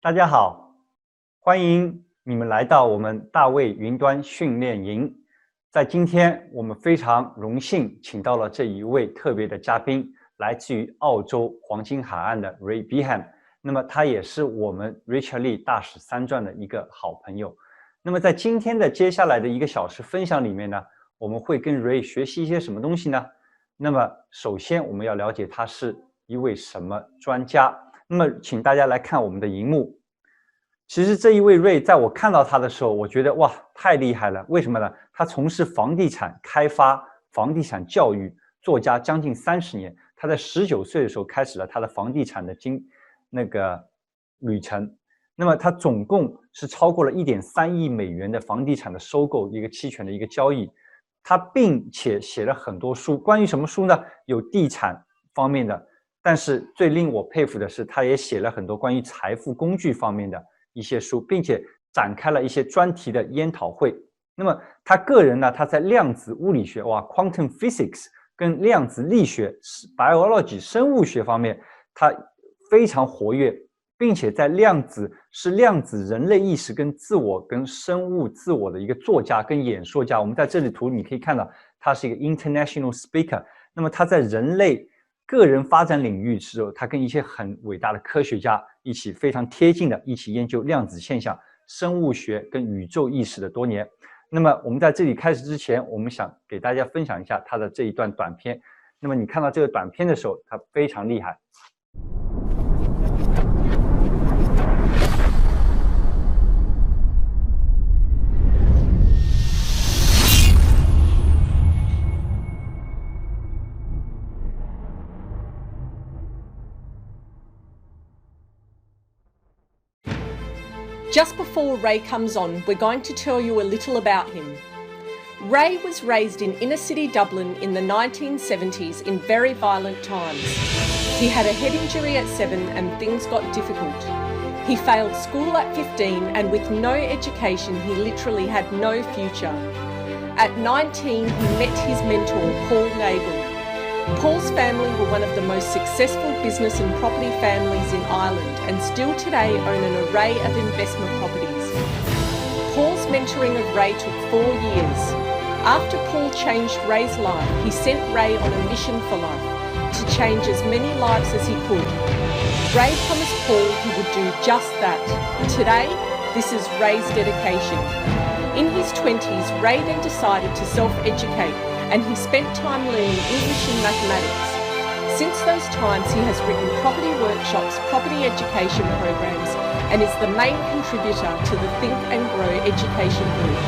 大家好，欢迎你们来到我们大卫云端训练营。在今天，我们非常荣幸请到了这一位特别的嘉宾，来自于澳洲黄金海岸的 Ray Behan。那么他也是我们 Richard Lee 大使三传的一个好朋友。那么在今天的接下来的1个小时分享里面呢，我们会跟 Ray 学习一些什么东西呢？那么首先我们要了解他是一位什么专家。那么请大家来看我们的荧幕。其实这一位 Ray 在我看到他的时候，我觉得哇，太厉害了。为什么呢？他从事房地产开发、房地产教育、作家将近30年。他在19岁的时候开始了他的房地产的旅程。那么他总共是超过了1.3亿美元的房地产的收购，一个期权的一个交易。他并且写了很多书，关于什么书呢？有地产方面的，但是最令我佩服的是，他也写了很多关于财富工具方面的一些书，并且展开了一些专题的研讨会。那么他个人呢，他在量子物理学quantum physics 跟量子力学 biology 生物学方面，他非常活跃，并且在量子人类意识跟自我跟生物自我的一个作家跟演说家。我们在这里图你可以看到，他是一个 international speaker。那么他在人类个人发展领域时候，他跟一些很伟大的科学家一起非常贴近的一起研究量子现象、生物学跟宇宙意识的多年。那么我们在这里开始之前，我们想给大家分享一下他的这一段短片。那么你看到这个短片的时候，他非常厉害。Just before Ray comes on, we're going to tell you a little about him. Ray was raised in inner city Dublin in the 1970s in very violent times. He had a head injury at 7 and things got difficult. He failed school at 15 and with no education he literally had no future. At 19 he met his mentor Paul Nagel. Paul's family were one of the most successful business and property families in Ireland and still today own an array of investment properties. Paul's mentoring of Ray took 4 years. After Paul changed Ray's life, he sent Ray on a mission for life, to change as many lives as he could. Ray promised Paul he would do just that. Today, this is Ray's dedication. In his 20s, Ray then decided to self-educate and he spent time learning English and mathematics. Since those times, he has written property workshops, property education programs, and is the main contributor to the Think and Grow education group.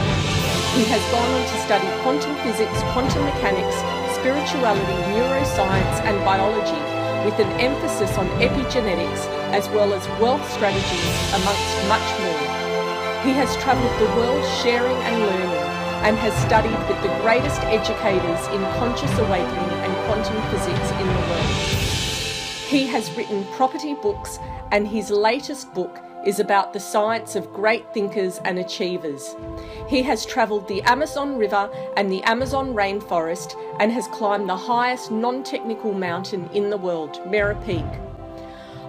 He has gone on to study quantum physics, quantum mechanics, spirituality, neuroscience, and biology, with an emphasis on epigenetics, as well as wealth strategies, amongst much more. He has travelled the world sharing and learning, and has studied with the greatest educators in conscious awakening and quantum physics in the world. He has written property books, and his latest book is about the science of great thinkers and achievers. He has travelled the Amazon River and the Amazon rainforest and has climbed the highest non-technical mountain in the world, Mera Peak.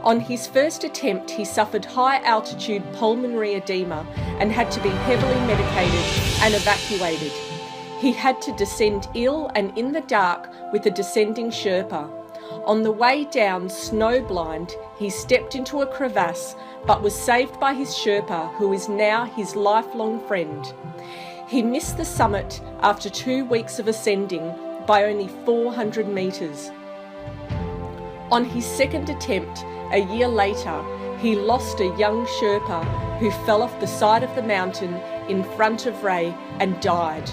On his first attempt, he suffered high-altitude pulmonary edema and had to be heavily medicated and evacuated. He had to descend ill and in the dark with a descending Sherpa. On the way down, snowblind, he stepped into a crevasse but was saved by his Sherpa, who is now his lifelong friend. He missed the summit after 2 weeks of ascending by only 400 metres. On his second attempt, a year later, he lost a young Sherpa who fell off the side of the mountain in front of Ray and died.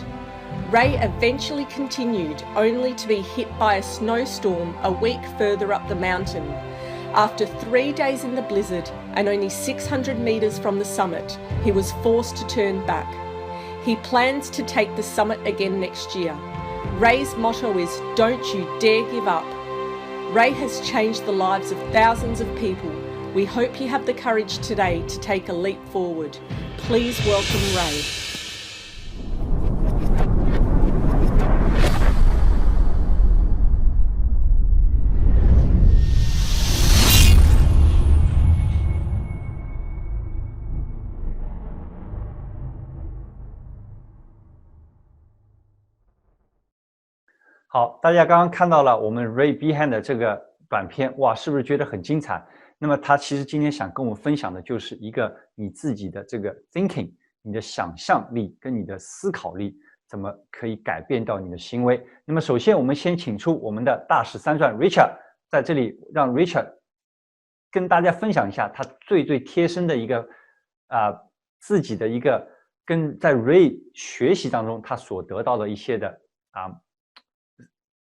Ray eventually continued, only to be hit by a snowstorm a week further up the mountain. After 3 days in the blizzard and only 600 metres from the summit, he was forced to turn back. He plans to take the summit again next year. Ray's motto is, "Don't you dare give up." Ray has changed the lives of thousands of people. We hope you have the courage today to take a leap forward. Please welcome Ray. 好，大家刚刚看到了我们 Ray Behan 的这个短片，哇，是不是觉得很精彩？那么他其实今天想跟我们分享的就是一个你自己的这个 thinking， 你的想象力跟你的思考力怎么可以改变到你的行为。那么首先我们先请出我们的大使三传 Richard， 在这里让 Richard 跟大家分享一下他最贴身的一个自己的一个跟在 Ray 学习当中他所得到的一些的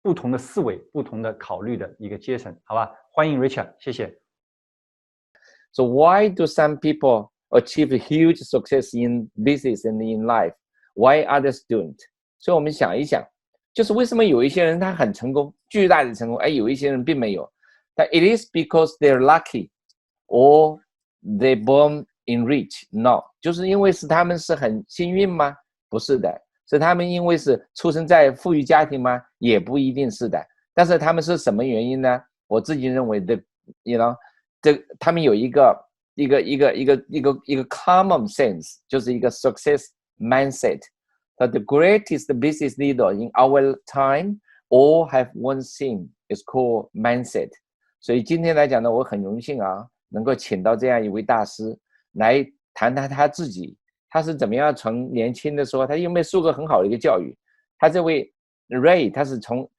不同的思维、不同的考虑的一个阶层，好吧？欢迎 Richard， 谢谢。So why do some people achieve huge success in business and in life? Why others don't? 所以我们想一想，就是为什么有一些人他很成功，巨大的成功，有一些人并没有。That it is because they're lucky, or they born in rich? No， 就是因为是他们是很幸运吗？不是的。是他们因为是出生在富裕家庭吗？也不一定是的。但是他们是什么原因呢？我自己认为的 ，you know， 他们有一个 common sense， 就是一个 success mindset。That the greatest business leader in our time all have one thing is called mindset。所以今天来讲呢，我很荣幸能够请到这样一位大师来谈谈他自己。他是怎么样从年轻的时候，他有没有受过很好的一个教育？他这位 Ray， 他是从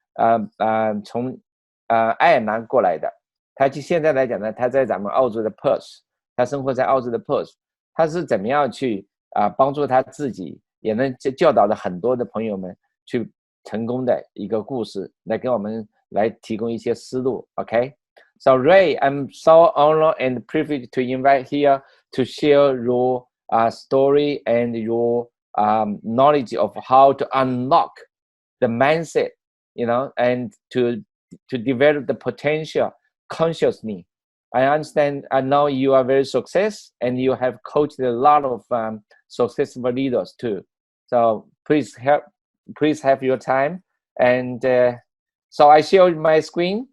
爱尔兰过来的。他现在来讲呢，他在咱们澳洲的 Perth， 他生活在澳洲的 Perth。他是怎么样去帮助他自己，也能教导了很多的朋友们去成功的一个故事，来给我们来提供一些思路。OK，So Ray, I'm so honored and privileged to invite here to share your story and your knowledge of how to unlock the mindset, and to develop the potential consciously. I understand, I know you are very successful and you have coached a lot of successful leaders too. So please have your time. And so I share my screen.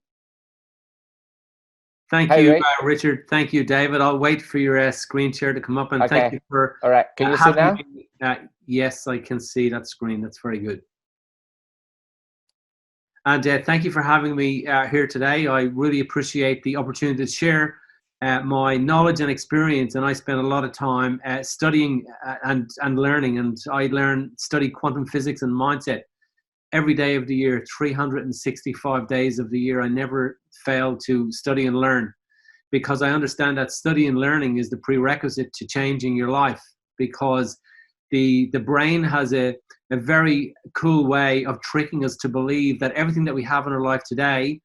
Thank you, Richard. Thank you, David. I'll wait for your screen share to come up, and thank you for all right. Can you see now? Yes, I can see that screen. That's very good. And thank you for having me here today. I really appreciate the opportunity to share my knowledge and experience. And I spent a lot of time studying and learning. And I study quantum physics and mindset every day of the year, 365 days of the year. I never fail to study and learn, because I understand that study and learning is the prerequisite to changing your life, because the brain has a very cool way of tricking us to believe that everything that we have in our life today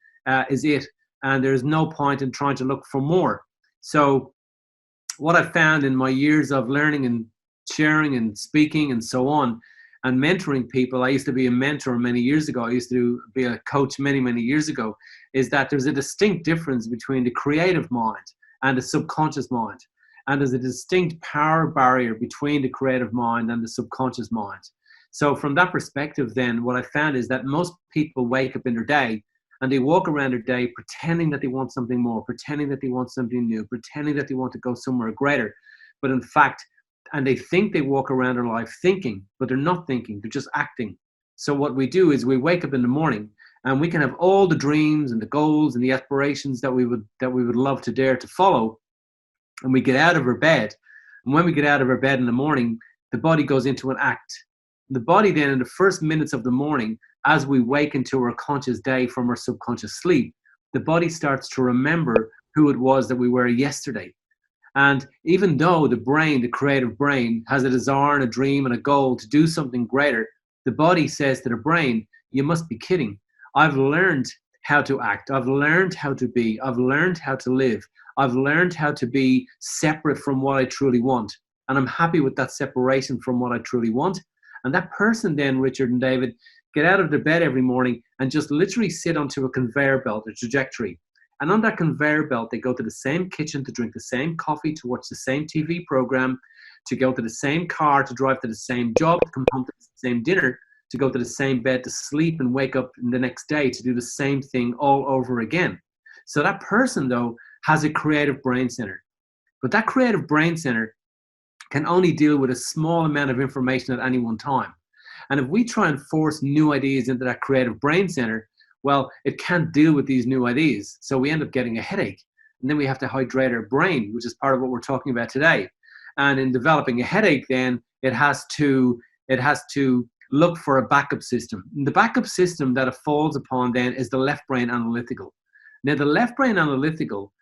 is it, and there's no point in trying to look for more. So what I've found in my years of learning and sharing and speaking and so on, and mentoring people, I used to be a mentor many years ago, I used to be a coach many years ago, is that there's a distinct difference between the creative mind and the subconscious mind. And there's a distinct power barrier between the creative mind and the subconscious mind. So from that perspective then, what I found is that most people wake up in their day and they walk around their day pretending that they want something more, pretending that they want something new, pretending that they want to go somewhere greater. But in fact, and they think they walk around their life thinking, but they're not thinking, they're just acting. So what we do is we wake up in the morning and we can have all the dreams and the goals and the aspirations that we would love to dare to follow. And we get out of our bed. And when we get out of our bed in the morning, the body goes into an act. The body then, in the first minutes of the morning, as we wake into our conscious day from our subconscious sleep, the body starts to remember who it was that we were yesterday. And even though the brain, the creative brain, has a desire and a dream and a goal to do something greater, the body says to the brain, you must be kidding. I've learned how to act. I've learned how to be. I've learned how to live. I've learned how to be separate from what I truly want. And I'm happy with that separation from what I truly want. And that person then, Richard and David, get out of their bed every morning and just literally sit onto a conveyor belt, a trajectory. And on that conveyor belt, they go to the same kitchen to drink the same coffee, to watch the same TV program, to go to the same car, to drive to the same job, to come home to the same dinner, to go to the same bed, to sleep and wake up the next day to do the same thing all over again. So that person, though, has a creative brain center. But that creative brain center can only deal with a small amount of information at any one time. And if we try and force new ideas into that creative brain center, well, it can't deal with these new ideas. So we end up getting a headache. And then we have to hydrate our brain, which is part of what we're talking about today. And in developing a headache, then it has to look for a backup system. And the backup system that it falls upon then is the left brain analytical. Now, the left brain analytical,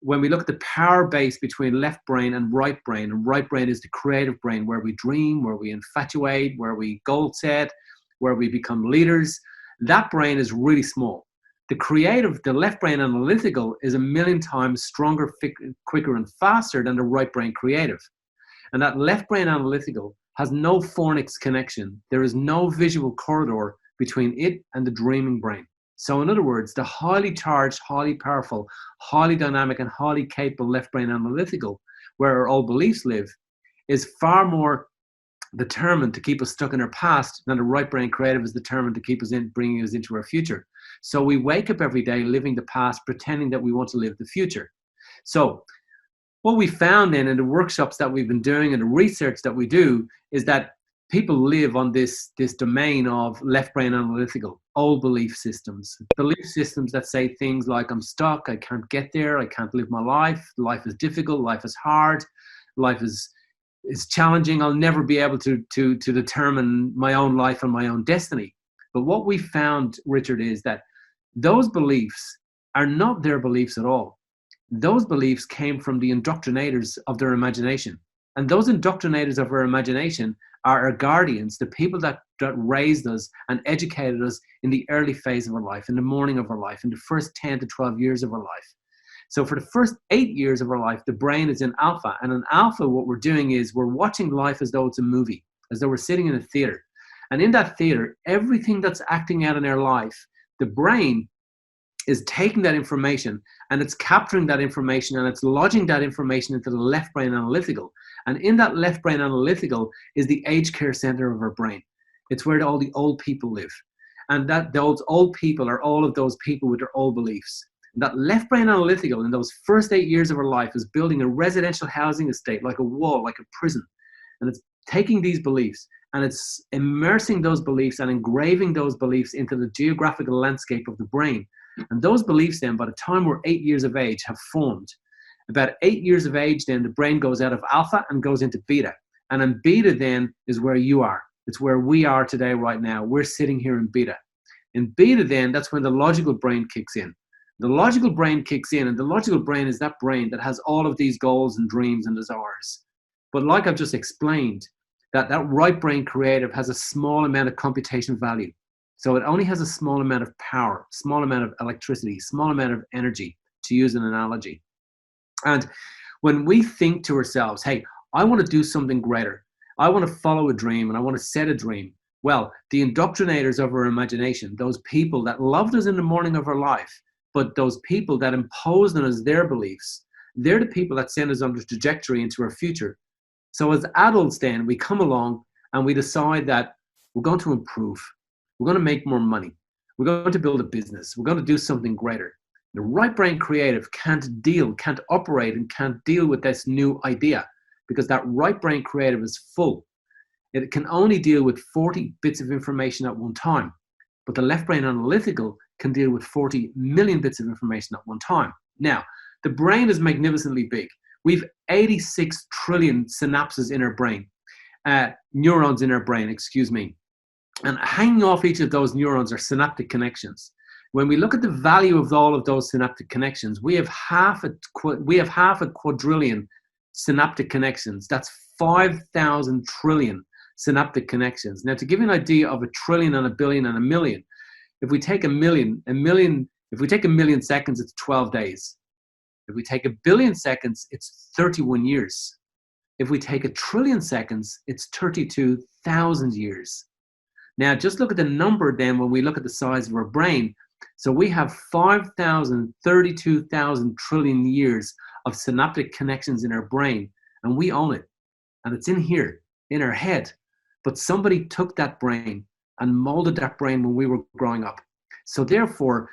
when we look at the power base between left brain and right brain is the creative brain, where we dream, where we infatuate, where we goal set, where we become leaders. That brain is really small. The left brain analytical is 1,000,000 times stronger, quicker, and faster than the right brain creative. And that left brain analytical has no fornix connection. There is no visual corridor between it and the dreaming brain. So in other words, the highly charged, highly powerful, highly dynamic, and highly capable left brain analytical, where our old beliefs live, is far more determined to keep us stuck in our past than the right brain creative is determined to keep us in, bringing us into our future. So we wake up every day living the past, pretending that we want to live the future. So what we found then in the workshops that we've been doing and the research that we do is that people live on this domain of left brain analytical, old belief systems that say things like, I'm stuck, I can't get there, I can't live my life is difficult, life is hard, life is challenging, I'll never be able to determine my own life and my own destiny. But what we found, Richard, is that those beliefs are not their beliefs at all. Those beliefs came from the indoctrinators of their imagination. And those indoctrinators of our imagination are our guardians, the people that raised us and educated us in the early phase of our life, in the morning of our life, in the first 10 to 12 years of our life. So for the first 8 years of our life, the brain is in alpha. And in alpha, what we're doing is we're watching life as though it's a movie, as though we're sitting in a theater. And in that theater, everything that's acting out in our life, the brain is taking that information and it's capturing that information and it's lodging that information into the left brain analytical. And in that left brain analytical is the aged care center of our brain. It's where all the old people live. And that those old people are all of those people with their old beliefs. And that left brain analytical in those first 8 years of our life is building a residential housing estate, like a wall, like a prison. And it's taking these beliefs and it's immersing those beliefs and engraving those beliefs into the geographical landscape of the brain. And those beliefs then, by the time we're 8 years of age, have formed. About 8 years of age then, the brain goes out of alpha and goes into beta. And in beta then is where you are. It's where we are today, right now. We're sitting here in beta. In beta then, that's when the logical brain kicks in. The logical brain kicks in, and the logical brain is that brain that has all of these goals and dreams and desires. But like I've just explained, that right brain creative has a small amount of computation value. So it only has a small amount of power, small amount of electricity, small amount of energy, to use an analogy. And when we think to ourselves, hey, I want to do something greater, I want to follow a dream and I want to set a dream. Well, the indoctrinators of our imagination, those people that loved us in the morning of our life, but those people that imposed on us their beliefs, they're the people that send us on the trajectory into our future. So as adults then, we come along and we decide that we're going to improve. We're going to make more money. We're going to build a business. We're going to do something greater. The right brain creative can't operate and can't deal with this new idea because that right brain creative is full. It can only deal with 40 bits of information at one time. But the left brain analytical can deal with 40 million bits of information at one time. Now, the brain is magnificently big. We've 86 trillion synapses in our brain, neurons in our brain, excuse me. And hanging off each of those neurons are synaptic connections. When we look at the value of all of those synaptic connections, we have half a quadrillion synaptic connections. That's 5,000 trillion synaptic connections. Now, to give you an idea of a trillion and a billion and a million, if we take a million seconds, it's 12 days. If we take a billion seconds, it's 31 years. If we take a trillion seconds, it's 32,000 years. Now, just look at the number then when we look at the size of our brain. So we have 32,000 trillion years of synaptic connections in our brain, and we own it. And it's in here, in our head. But somebody took that brain and molded that brain when we were growing up. So therefore,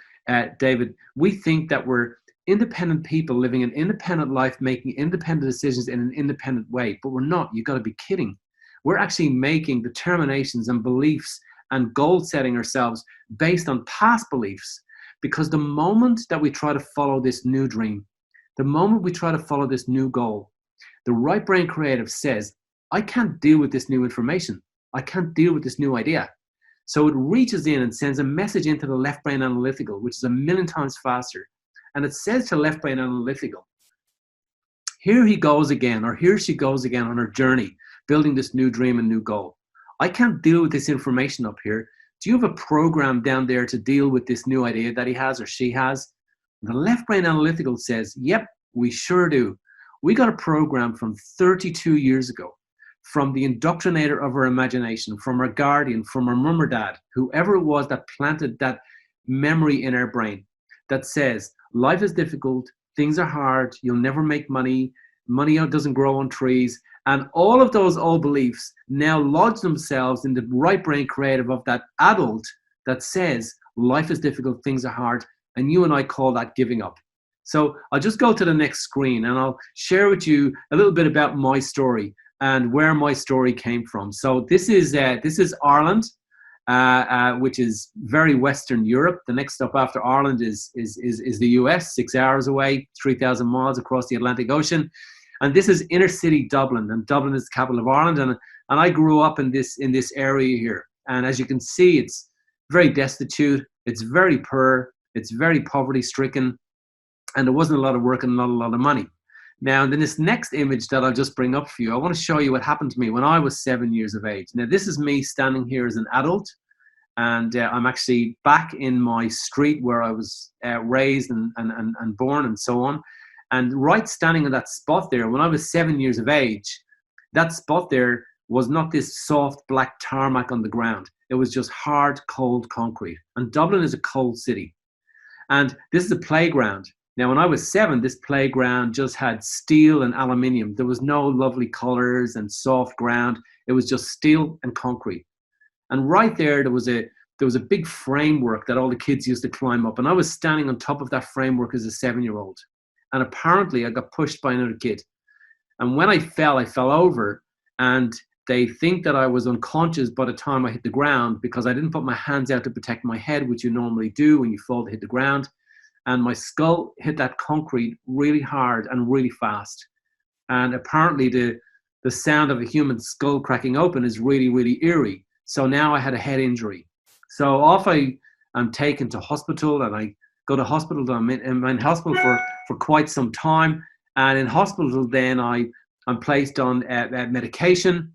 David, we think that we're independent people living an independent life, making independent decisions in an independent way, but we're not. You've got to be kidding. We're actually making determinations and beliefs and goal setting ourselves based on past beliefs. Because the moment that we try to follow this new dream, the moment we try to follow this new goal, the right brain creative says, I can't deal with this new information. I can't deal with this new idea. So it reaches in and sends a message into the left brain analytical, which is 1,000,000 times faster. And it says to left brain analytical, here he goes again, or here she goes again on her journey, building this new dream and new goal. I can't deal with this information up here. Do you have a program down there to deal with this new idea that he has or she has? The left brain analytical says, yep, we sure do. We got a program from 32 years ago, from the indoctrinator of our imagination, from our guardian, from our mum or dad, whoever it was that planted that memory in our brain that says, life is difficult, things are hard, you'll never make money, money doesn't grow on trees. And all of those old beliefs now lodge themselves in the right brain creative of that adult that says, life is difficult, things are hard. And you and I call that giving up. So I'll just go to the next screen and I'll share with you a little bit about my story and where my story came from. So this is Ireland, which is very Western Europe. The next stop after Ireland is the US, 6 hours away, 3,000 miles across the Atlantic Ocean. And this is inner city Dublin, and Dublin is the capital of Ireland. And I grew up in this area here. And as you can see, it's very destitute, it's very poor, it's very poverty stricken, and there wasn't a lot of work and not a lot of money. Now, in this next image that I'll just bring up for you, I want to show you what happened to me when I was 7 years of age. Now, this is me standing here as an adult, and I'm actually back in my street where I was raised and born and so on. And right standing in that spot there, when I was 7 years of age, that spot there was not this soft black tarmac on the ground. It was just hard, cold concrete. And Dublin is a cold city. And this is a playground. Now, when I was 7, this playground just had steel and aluminium. There was no lovely colors and soft ground. It was just steel and concrete. And right there was a big framework that all the kids used to climb up. And I was standing on top of that framework as a 7-year-old. And apparently I got pushed by another kid. And when I fell over, and they think that I was unconscious by the time I hit the ground because I didn't put my hands out to protect my head, which you normally do when you fall to hit the ground. And my skull hit that concrete really hard and really fast. And apparently the sound of a human skull cracking open is really, really eerie. So now I had a head injury. So off I'm taken to hospital, and I go to hospital. I'm in hospital for quite some time. And in hospital then I'm placed on medication,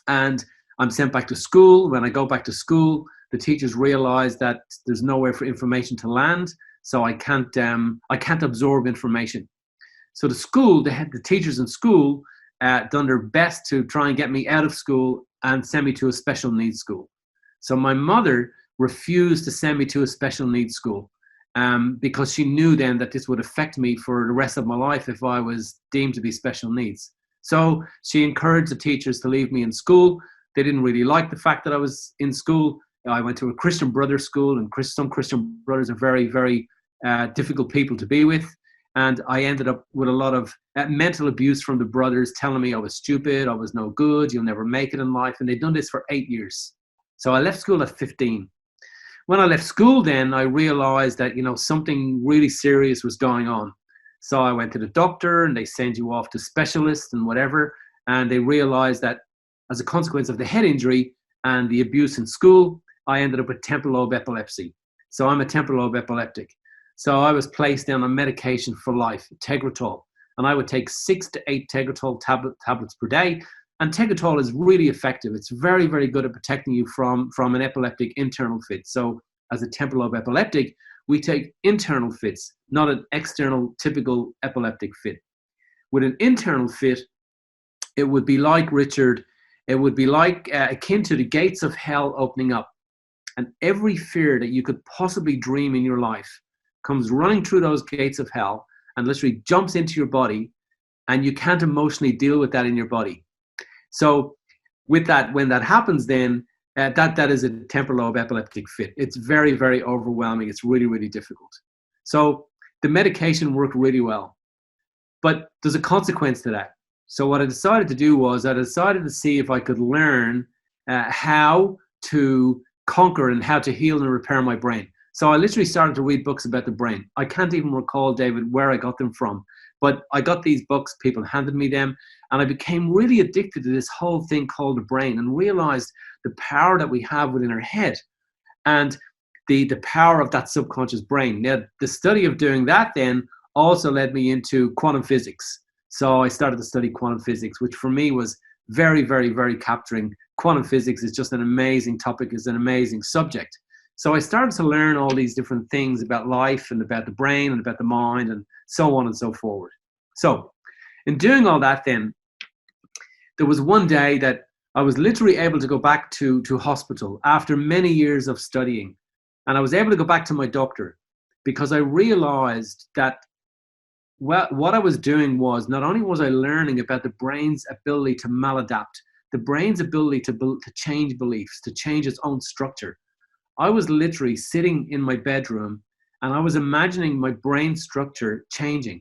and I'm sent back to school. When I go back to school, the teachers realize that there's nowhere for information to land. So I can't absorb information. So the teachers in school done their best to try and get me out of school and send me to a special needs school. So my mother refused to send me to a special needs school because she knew then that this would affect me for the rest of my life if I was deemed to be special needs. So she encouraged the teachers to leave me in school. They didn't really like the fact that I was in school. I went to a Christian Brothers school, and some Christian Brothers are very, very difficult people to be with. And I ended up with a lot of mental abuse from the brothers, telling me I was stupid, I was no good, you'll never make it in life. And they'd done this for 8 years. So I left school at 15. When I left school then, I realized that, something really serious was going on. So I went to the doctor, and they send you off to specialists and whatever. And they realized that as a consequence of the head injury and the abuse in school, I ended up with temporal lobe epilepsy. So I'm a temporal lobe epileptic. So I was placed down on medication for life, Tegretol. And I would take 6 to 8 Tegretol tablets per day. And Tegretol is really effective. It's very, very good at protecting you from an epileptic internal fit. So as a temporal lobe epileptic, we take internal fits, not an external typical epileptic fit. With an internal fit, it would be like, Richard, it would be like akin to the gates of hell opening up. And every fear that you could possibly dream in your life comes running through those gates of hell and literally jumps into your body, and you can't emotionally deal with that in your body. So with that, when that happens, then that is a temporal lobe epileptic fit. It's very, very overwhelming. It's really, really difficult. So the medication worked really well, but there's a consequence to that. So what I decided to do was I decided to see if I could learn how to conquer and how to heal and repair my brain. So I literally started to read books about the brain. I can't even recall, David, where I got them from, but I got these books, people handed me them, and I became really addicted to this whole thing called the brain and realized the power that we have within our head and the power of that subconscious brain. Now, the study of doing that then also led me into quantum physics. So I started to study quantum physics, which for me was very, very, very capturing. Quantum physics is just an amazing topic, is an amazing subject. So I started to learn all these different things about life and about the brain and about the mind and so on and so forward. So in doing all that then, there was one day that I was literally able to go back to hospital after many years of studying. And I was able to go back to my doctor because I realized that what I was doing was not only was I learning about the brain's ability to maladapt, the brain's ability to change beliefs, to change its own structure. I was literally sitting in my bedroom and I was imagining my brain structure changing.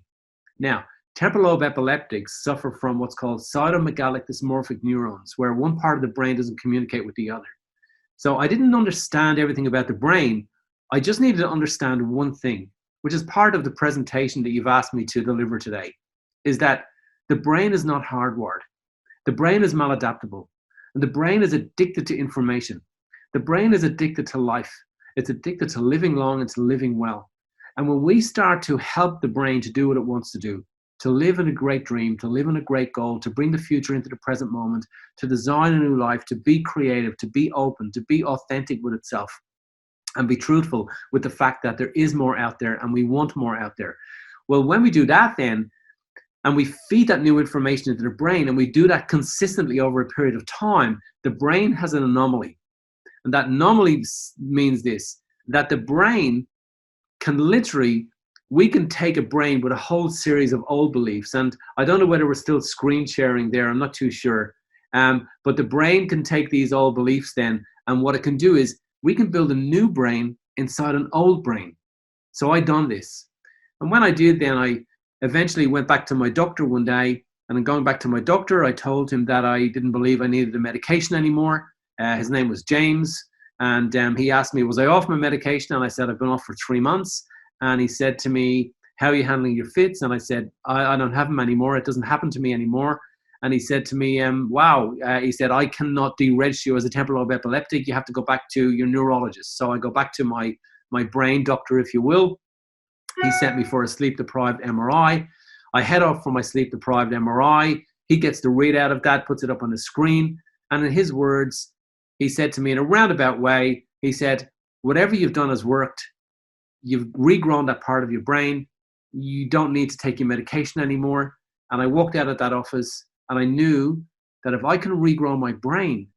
Now, temporal lobe epileptics suffer from what's called cytomegalic dysmorphic neurons, where one part of the brain doesn't communicate with the other. So I didn't understand everything about the brain. I just needed to understand one thing, which is part of the presentation that you've asked me to deliver today, is that the brain is not hardwired. The brain is maladaptable. And the brain is addicted to information. The brain is addicted to life. It's addicted to living long and to living well. And when we start to help the brain to do what it wants to do, to live in a great dream, to live in a great goal, to bring the future into the present moment, to design a new life, to be creative, to be open, to be authentic with itself, and be truthful with the fact that there is more out there and we want more out there. Well, when we do that then, and we feed that new information into the brain, and we do that consistently over a period of time, the brain has an anomaly. And that anomaly means this, that the brain can literally, we can take a brain with a whole series of old beliefs. And I don't know whether we're still screen sharing there, I'm not too sure. But the brain can take these old beliefs then, and what it can do is we can build a new brain inside an old brain. So I done this. And when I did then, I eventually went back to my doctor one day, and in going back to my doctor, I told him that I didn't believe I needed the medication anymore. His name was James. And he asked me, was I off my medication? And I said, I've been off for 3 months. And he said to me, how are you handling your fits? And I said, I don't have them anymore. It doesn't happen to me anymore. And he said to me, wow, he said, I cannot deregister you as a temporal lobe epileptic. You have to go back to your neurologist. So I go back to my brain doctor, if you will. He sent me for a sleep-deprived MRI. I head off for my sleep-deprived MRI. He gets the readout of that, puts it up on the screen. And in his words, he said to me in a roundabout way, he said, whatever you've done has worked. You've regrown that part of your brain. You don't need to take your medication anymore. And I walked out of that office and I knew that if I can regrow my brain,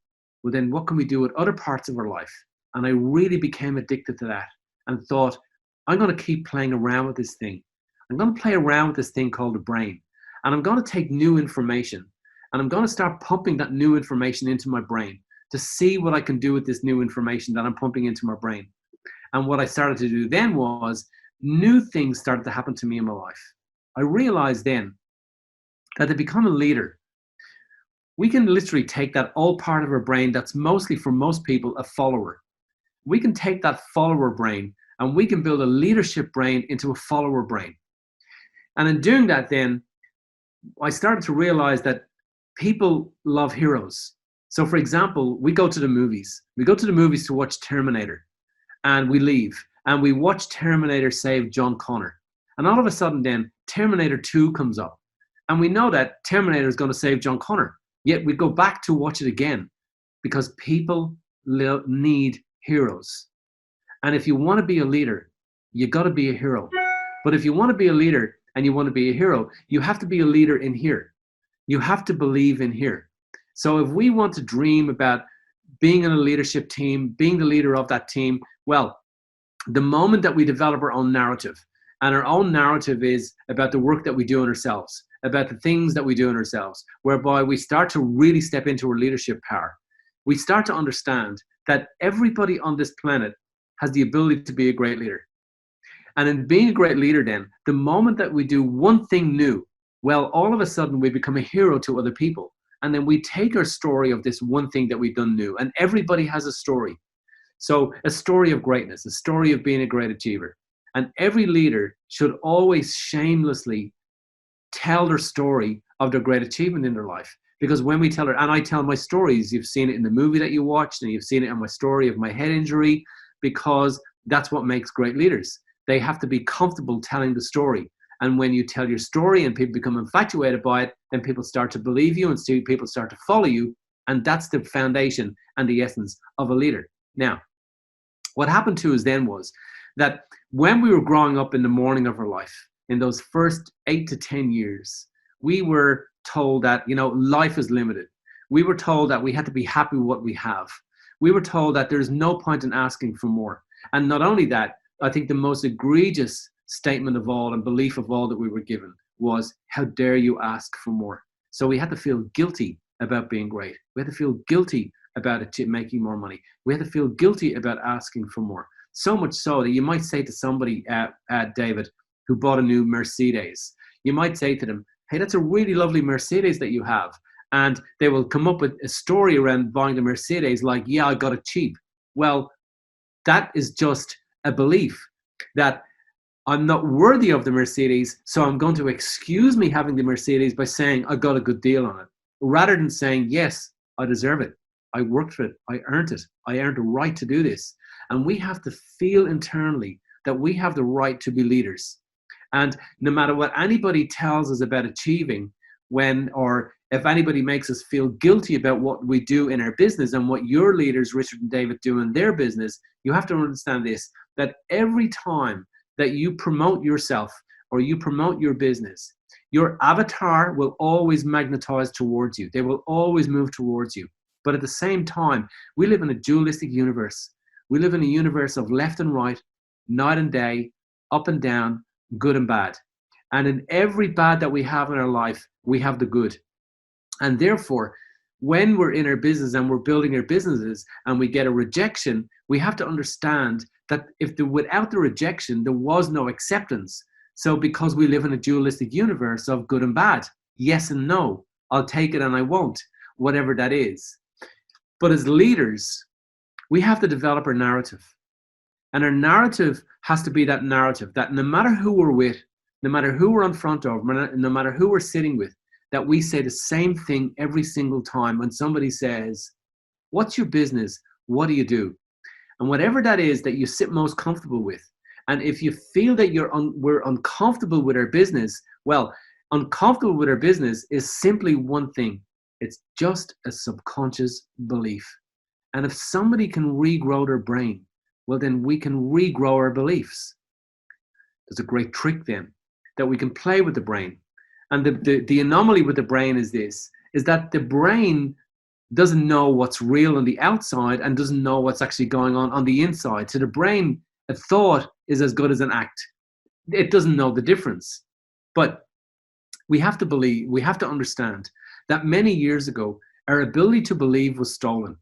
well, then what can we do with other parts of our life? And I really became addicted to that and thought, I'm going to keep playing around with this thing. I'm going to play around with this thing called the brain. And I'm going to take new information and I'm going to start pumping that new information into my brain to see what I can do with this new information that I'm pumping into my brain. And what I started to do then was new things started to happen to me in my life. I realized then that to become a leader, we can literally take that old part of our brain that's mostly for most people a follower. We can take that follower brain and we can build a leadership brain into a follower brain. And in doing that then, I started to realize that people love heroes. So for example, we go to the movies. We go to the movies to watch Terminator and we leave and we watch Terminator save John Connor. And all of a sudden then Terminator 2 comes up and we know that Terminator is going to save John Connor. Yet we go back to watch it again because people need heroes. And if you want to be a leader, you got to be a hero. But if you want to be a leader and you want to be a hero, you have to be a leader in here. You have to believe in here. So if we want to dream about being in a leadership team, being the leader of that team, well, the moment that we develop our own narrative, and our own narrative is about the work that we do in ourselves, about the things that we do in ourselves, whereby we start to really step into our leadership power. We start to understand that everybody on this planet has the ability to be a great leader. And in being a great leader then, the moment that we do one thing new, well, all of a sudden we become a hero to other people. And then we take our story of this one thing that we've done new, and everybody has a story. So a story of greatness, a story of being a great achiever. And every leader should always shamelessly tell their story of their great achievement in their life. Because when we tell her, and I tell my stories, you've seen it in the movie that you watched, and you've seen it in my story of my head injury, because that's what makes great leaders. They have to be comfortable telling the story. And when you tell your story and people become infatuated by it, then people start to believe you and people start to follow you. And that's the foundation and the essence of a leader. Now, what happened to us then was that when we were growing up in the morning of our life, in those first 8 to 10 years, we were told that, life is limited. We were told that we had to be happy with what we have. We were told that there's no point in asking for more. And not only that, I think the most egregious statement of all and belief of all that we were given was, how dare you ask for more? So we had to feel guilty about being great. We had to feel guilty about making more money. We had to feel guilty about asking for more. So much so that you might say to somebody, David, who bought a new Mercedes, you might say to them, hey, that's a really lovely Mercedes that you have. And they will come up with a story around buying the Mercedes like, yeah, I got it cheap. Well, that is just a belief that I'm not worthy of the Mercedes, so I'm going to excuse me having the Mercedes by saying I got a good deal on it, rather than saying, yes, I deserve it. I worked for it. I earned it. I earned the right to do this. And we have to feel internally that we have the right to be leaders. And no matter what anybody tells us about achieving, or if anybody makes us feel guilty about what we do in our business and what your leaders, Richard and David, do in their business, you have to understand this, that every time that you promote yourself or you promote your business, your avatar will always magnetize towards you. They will always move towards you. But at the same time, we live in a dualistic universe. We live in a universe of left and right, night and day, up and down, good and bad. And in every bad that we have in our life, we have the good. And therefore, when we're in our business and we're building our businesses and we get a rejection, we have to understand that without the rejection, there was no acceptance. So because we live in a dualistic universe of good and bad, yes and no, I'll take it and I won't, whatever that is. But as leaders, we have to develop our narrative. And our narrative has to be that narrative that no matter who we're with, no matter who we're in front of, no matter who we're sitting with, that we say the same thing every single time when somebody says, what's your business? What do you do? And whatever that is that you sit most comfortable with. And if you feel that we're uncomfortable with our business, well, uncomfortable with our business is simply one thing. It's just a subconscious belief. And if somebody can regrow their brain, well, then we can regrow our beliefs. There's a great trick then that we can play with the brain. And the anomaly with the brain is that the brain doesn't know what's real on the outside and doesn't know what's actually going on the inside. So the brain, a thought is as good as an act. It doesn't know the difference. But we have to understand that many years ago, our ability to believe was stolen.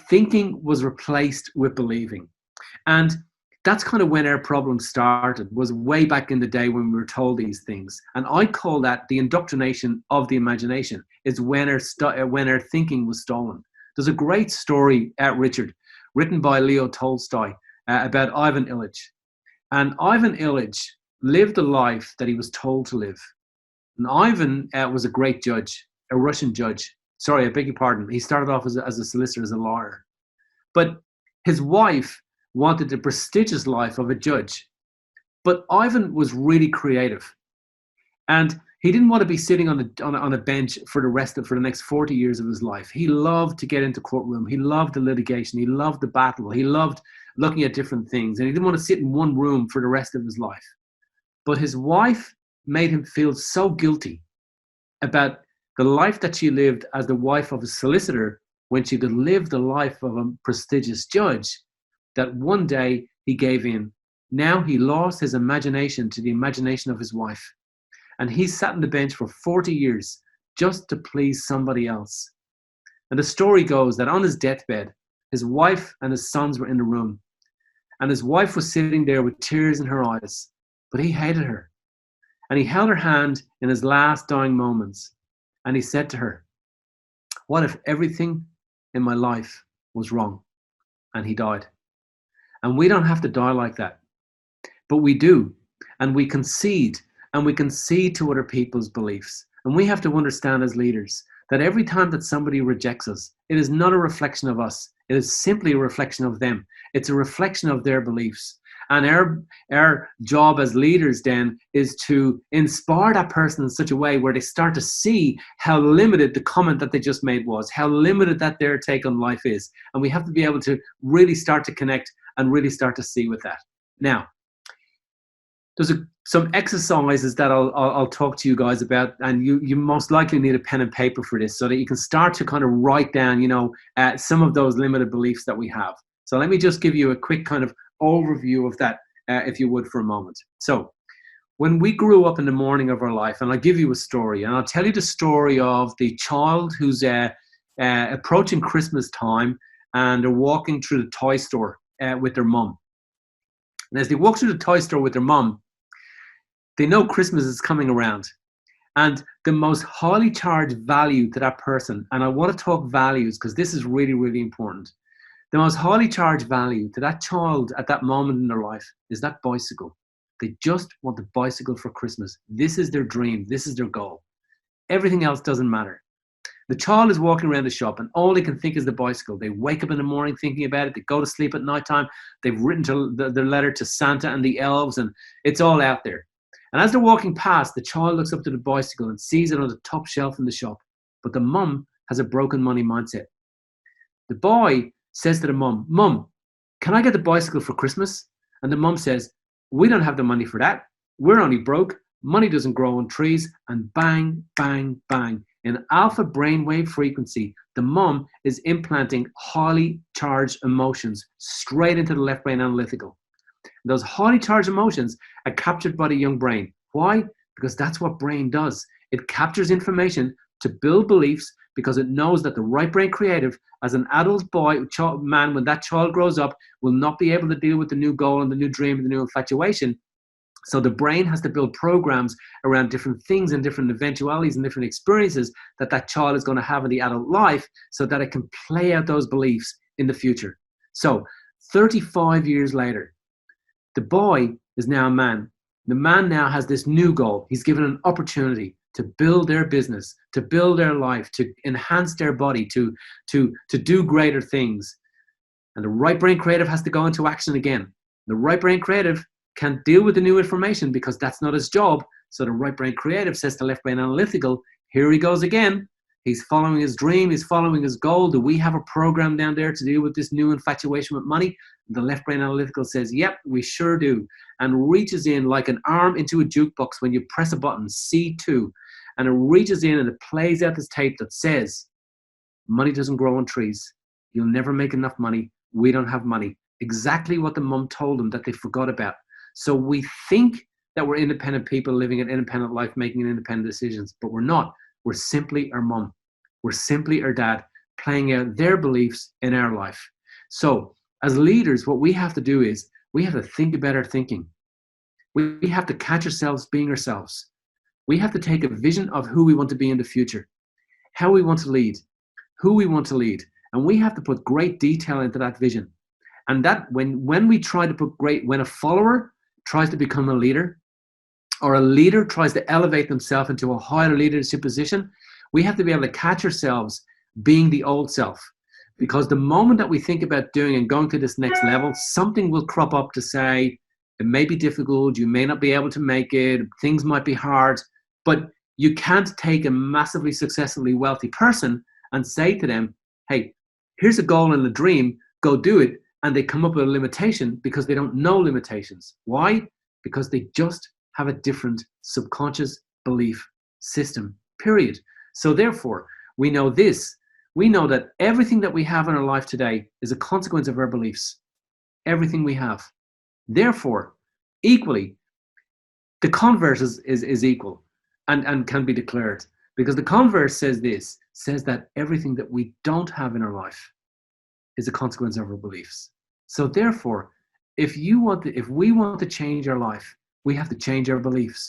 Thinking was replaced with believing. And that's kind of when our problem started, was way back in the day when we were told these things. And I call that the indoctrination of the imagination, is when our thinking was stolen. There's a great story, Richard, written by Leo Tolstoy about Ivan Ilyich. And Ivan Ilyich lived the life that he was told to live. And Ivan was a great judge, a Russian judge. Sorry, I beg your pardon. He started off as a solicitor, as a lawyer. But his wife wanted the prestigious life of a judge. But Ivan was really creative. And he didn't want to be sitting on a bench for the next 40 years of his life. He loved to get into courtroom. He loved the litigation. He loved the battle. He loved looking at different things. And he didn't want to sit in one room for the rest of his life. But his wife made him feel so guilty about the life that she lived as the wife of a solicitor when she could live the life of a prestigious judge, that one day he gave in. Now he lost his imagination to the imagination of his wife. And he sat on the bench for 40 years just to please somebody else. And the story goes that on his deathbed, his wife and his sons were in the room. And his wife was sitting there with tears in her eyes, but he hated her. And he held her hand in his last dying moments. And he said to her, what if everything in my life was wrong? And he died. And we don't have to die like that. But we do. And we concede. And we concede to other people's beliefs. And we have to understand as leaders that every time that somebody rejects us, it is not a reflection of us. It is simply a reflection of them. It's a reflection of their beliefs. And our job as leaders then is to inspire that person in such a way where they start to see how limited the comment that they just made was, how limited that their take on life is. And we have to be able to really start to connect and really start to see with that. Now, there's some exercises that I'll talk to you guys about, and you most likely need a pen and paper for this so that you can start to kind of write down, some of those limited beliefs that we have. So let me just give you a quick kind of overview of that, if you would, for a moment. So when we grew up in the morning of our life, and I'll give you a story, and I'll tell you the story of the child who's approaching Christmas time, and they're walking through the toy store with their mum. And as they walk through the toy store with their mum, they know Christmas is coming around. And the most highly charged value to that person, and I want to talk values because this is really, really important. The most highly charged value to that child at that moment in their life is that bicycle. They just want the bicycle for Christmas. This is their dream. This is their goal. Everything else doesn't matter. The child is walking around the shop and all they can think is the bicycle. They wake up in the morning thinking about it. They go to sleep at nighttime. They've written their letter to Santa and the elves, and it's all out there. And as they're walking past, the child looks up to the bicycle and sees it on the top shelf in the shop. But the mum has a broken money mindset. The boy says to the mum, "Mum, can I get the bicycle for Christmas?" And the mum says, "We don't have the money for that. We're only broke. Money doesn't grow on trees." And bang, bang, bang. In alpha brainwave frequency, the mum is implanting highly charged emotions straight into the left brain analytical. Those highly charged emotions are captured by the young brain. Why? Because that's what brain does. It captures information to build beliefs because it knows that the right brain creative, as an adult man, when that child grows up, will not be able to deal with the new goal and the new dream and the new infatuation. So the brain has to build programs around different things and different eventualities and different experiences that that child is going to have in the adult life so that it can play out those beliefs in the future. So 35 years later, the boy is now a man. The man now has this new goal. He's given an opportunity to build their business, to build their life, to enhance their body, to do greater things. And the right brain creative has to go into action again. The right brain creative can't deal with the new information because that's not his job. So the right brain creative says to left brain analytical, here he goes again. He's following his dream. He's following his goal. Do we have a program down there to deal with this new infatuation with money? The left brain analytical says, yep, we sure do. And reaches in like an arm into a jukebox when you press a button, C2. And it reaches in and it plays out this tape that says, money doesn't grow on trees. You'll never make enough money. We don't have money. Exactly what the mum told them that they forgot about. So we think that we're independent people living an independent life, making independent decisions, but we're not. We're simply our mum. We're simply our dad playing out their beliefs in our life. So as leaders, what we have to do is we have to think about our thinking. We have to catch ourselves being ourselves. We have to take a vision of who we want to be in the future, how we want to lead, who we want to lead. And we have to put great detail into that vision. And that when we try to when a follower tries to become a leader, or a leader tries to elevate themselves into a higher leadership position, we have to be able to catch ourselves being the old self. Because the moment that we think about doing and going to this next level, something will crop up to say, it may be difficult, you may not be able to make it, things might be hard, but you can't take a massively successfully wealthy person and say to them, hey, here's a goal and a dream, go do it. And they come up with a limitation because they don't know limitations. Why? Because they just have a different subconscious belief system, period. So therefore, we know this. We know that everything that we have in our life today is a consequence of our beliefs. Everything we have. Therefore, equally, the converse is equal and can be declared. Because the converse says this, says that everything that we don't have in our life is a consequence of our beliefs. So therefore, if we want to change our life, we have to change our beliefs.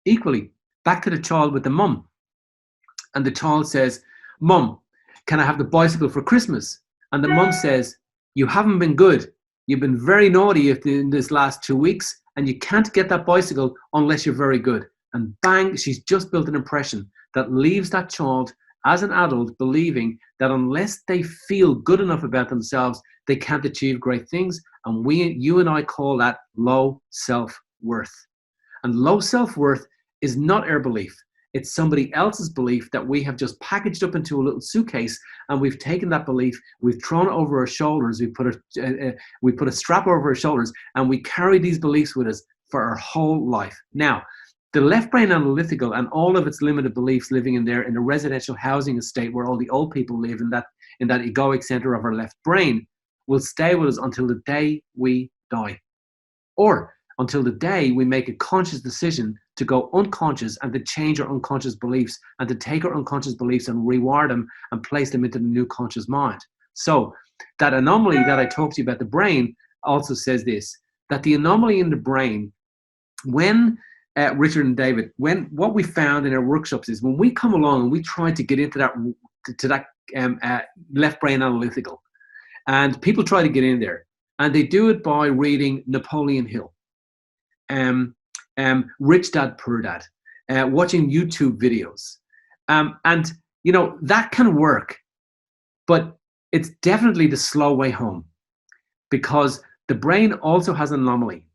Equally, back to the child with the mum. And the child says, Mum, can I have the bicycle for Christmas? And the mum says, you haven't been good. You've been very naughty in this last 2 weeks, and you can't get that bicycle unless you're very good. And bang, she's just built an impression that leaves that child as an adult believing that unless they feel good enough about themselves, they can't achieve great things. And you and I call that low self-worth. And low self-worth is not our belief. It's somebody else's belief that we have just packaged up into a little suitcase, and we've taken that belief, we've thrown it over our shoulders, we put a strap over our shoulders, and we carry these beliefs with us for our whole life. Now, the left brain analytical and all of its limited beliefs living in there in a residential housing estate where all the old people live in that egoic center of our left brain will stay with us until the day we die, or until the day we make a conscious decision to go unconscious and to change our unconscious beliefs and to take our unconscious beliefs and rewire them and place them into the new conscious mind. So that anomaly that I talked to you about the brain also says this, that the anomaly in the brain, when Richard and David, what we found in our workshops is when we come along and we try to get into that left brain analytical, and people try to get in there, and they do it by reading Napoleon Hill, Rich Dad Poor Dad, watching YouTube videos, and you know that can work, but it's definitely the slow way home, because the brain also has an anomaly.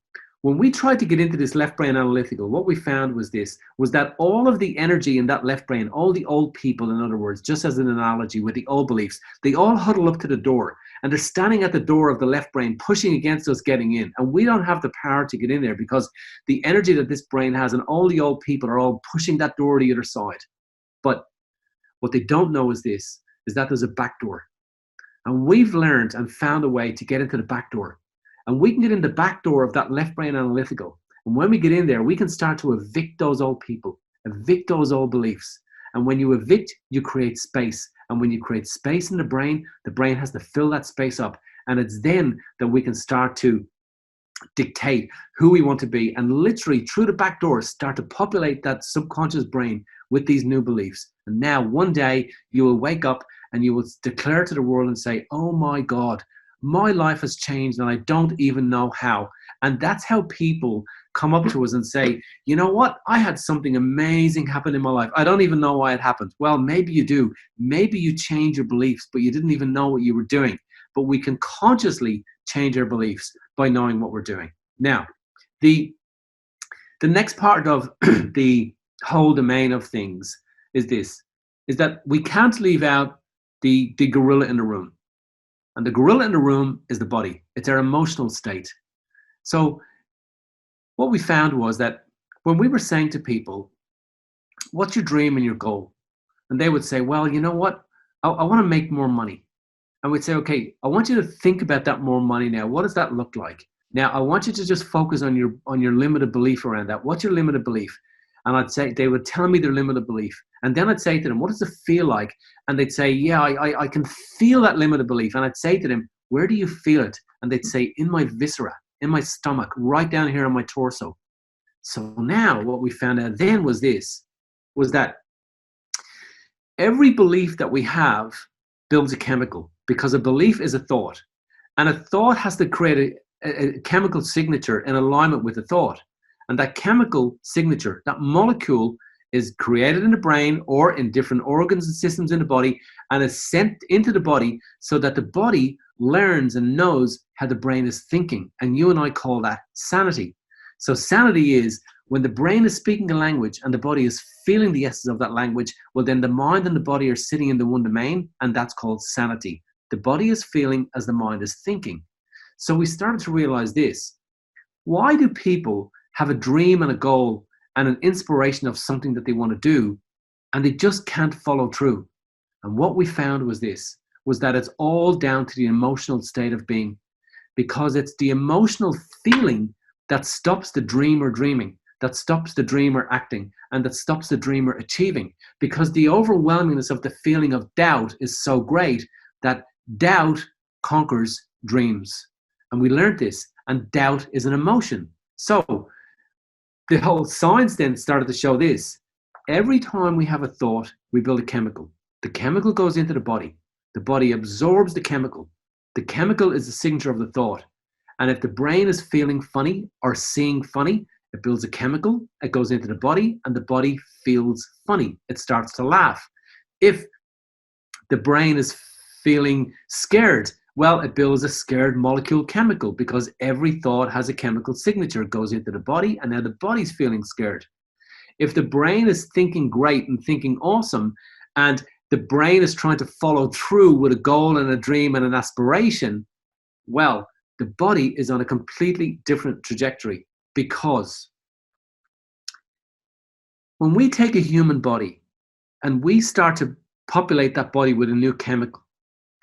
When we tried to get into this left brain analytical, what we found was that all of the energy in that left brain, all the old people, in other words, just as an analogy with the old beliefs, they all huddle up to the door, and they're standing at the door of the left brain, pushing against us getting in. And we don't have the power to get in there because the energy that this brain has and all the old people are all pushing that door to the other side. But what they don't know is that there's a back door. And we've learned and found a way to get into the back door. And we can get in the back door of that left brain analytical. And when we get in there, we can start to evict those old people, evict those old beliefs. And when you evict, you create space. And when you create space in the brain has to fill that space up. And it's then that we can start to dictate who we want to be. And literally through the back door, start to populate that subconscious brain with these new beliefs. And now one day you will wake up and you will declare to the world and say, oh my God, my life has changed and I don't even know how. And that's how people come up to us and say, you know what? I had something amazing happen in my life. I don't even know why it happened. Well, maybe you do. Maybe you change your beliefs, but you didn't even know what you were doing. But we can consciously change our beliefs by knowing what we're doing. Now, the next part of the whole domain of things is that we can't leave out the gorilla in the room. And the gorilla in the room is the body. It's our emotional state. So what we found was that when we were saying to people, what's your dream and your goal? And they would say, well, you know what? I want to make more money. And we'd say, okay, I want you to think about that more money now. What does that look like? Now, I want you to just focus on your limited belief around that. What's your limited belief? And I'd say, they would tell me their limited belief. And then I'd say to them, what does it feel like? And they'd say, yeah, I can feel that limited belief. And I'd say to them, where do you feel it? And they'd say, in my viscera, in my stomach, right down here on my torso. So now what we found out then was that every belief that we have builds a chemical, because a belief is a thought. And a thought has to create a chemical signature in alignment with a thought. And that chemical signature, that molecule, is created in the brain or in different organs and systems in the body and is sent into the body so that the body learns and knows how the brain is thinking. And you and I call that sanity. So sanity is when the brain is speaking a language and the body is feeling the essence of that language, well, then the mind and the body are sitting in the one domain, and that's called sanity. The body is feeling as the mind is thinking. So we started to realize this. Why do people have a dream and a goal and an inspiration of something that they want to do, and they just can't follow through? And what we found was that it's all down to the emotional state of being, because it's the emotional feeling that stops the dreamer dreaming, that stops the dreamer acting, and that stops the dreamer achieving, because the overwhelmingness of the feeling of doubt is so great that doubt conquers dreams. And we learned this, and doubt is an emotion. So the whole science then started to show this. Every time we have a thought, we build a chemical. The chemical goes into the body. The body absorbs the chemical. The chemical is the signature of the thought. And if the brain is feeling funny or seeing funny, it builds a chemical, it goes into the body, and the body feels funny. It starts to laugh. If the brain is feeling scared, well, it builds a scared molecule chemical, because every thought has a chemical signature. It goes into the body, and now the body's feeling scared. If the brain is thinking great and thinking awesome, and the brain is trying to follow through with a goal and a dream and an aspiration, well, the body is on a completely different trajectory. Because when we take a human body and we start to populate that body with a new chemical,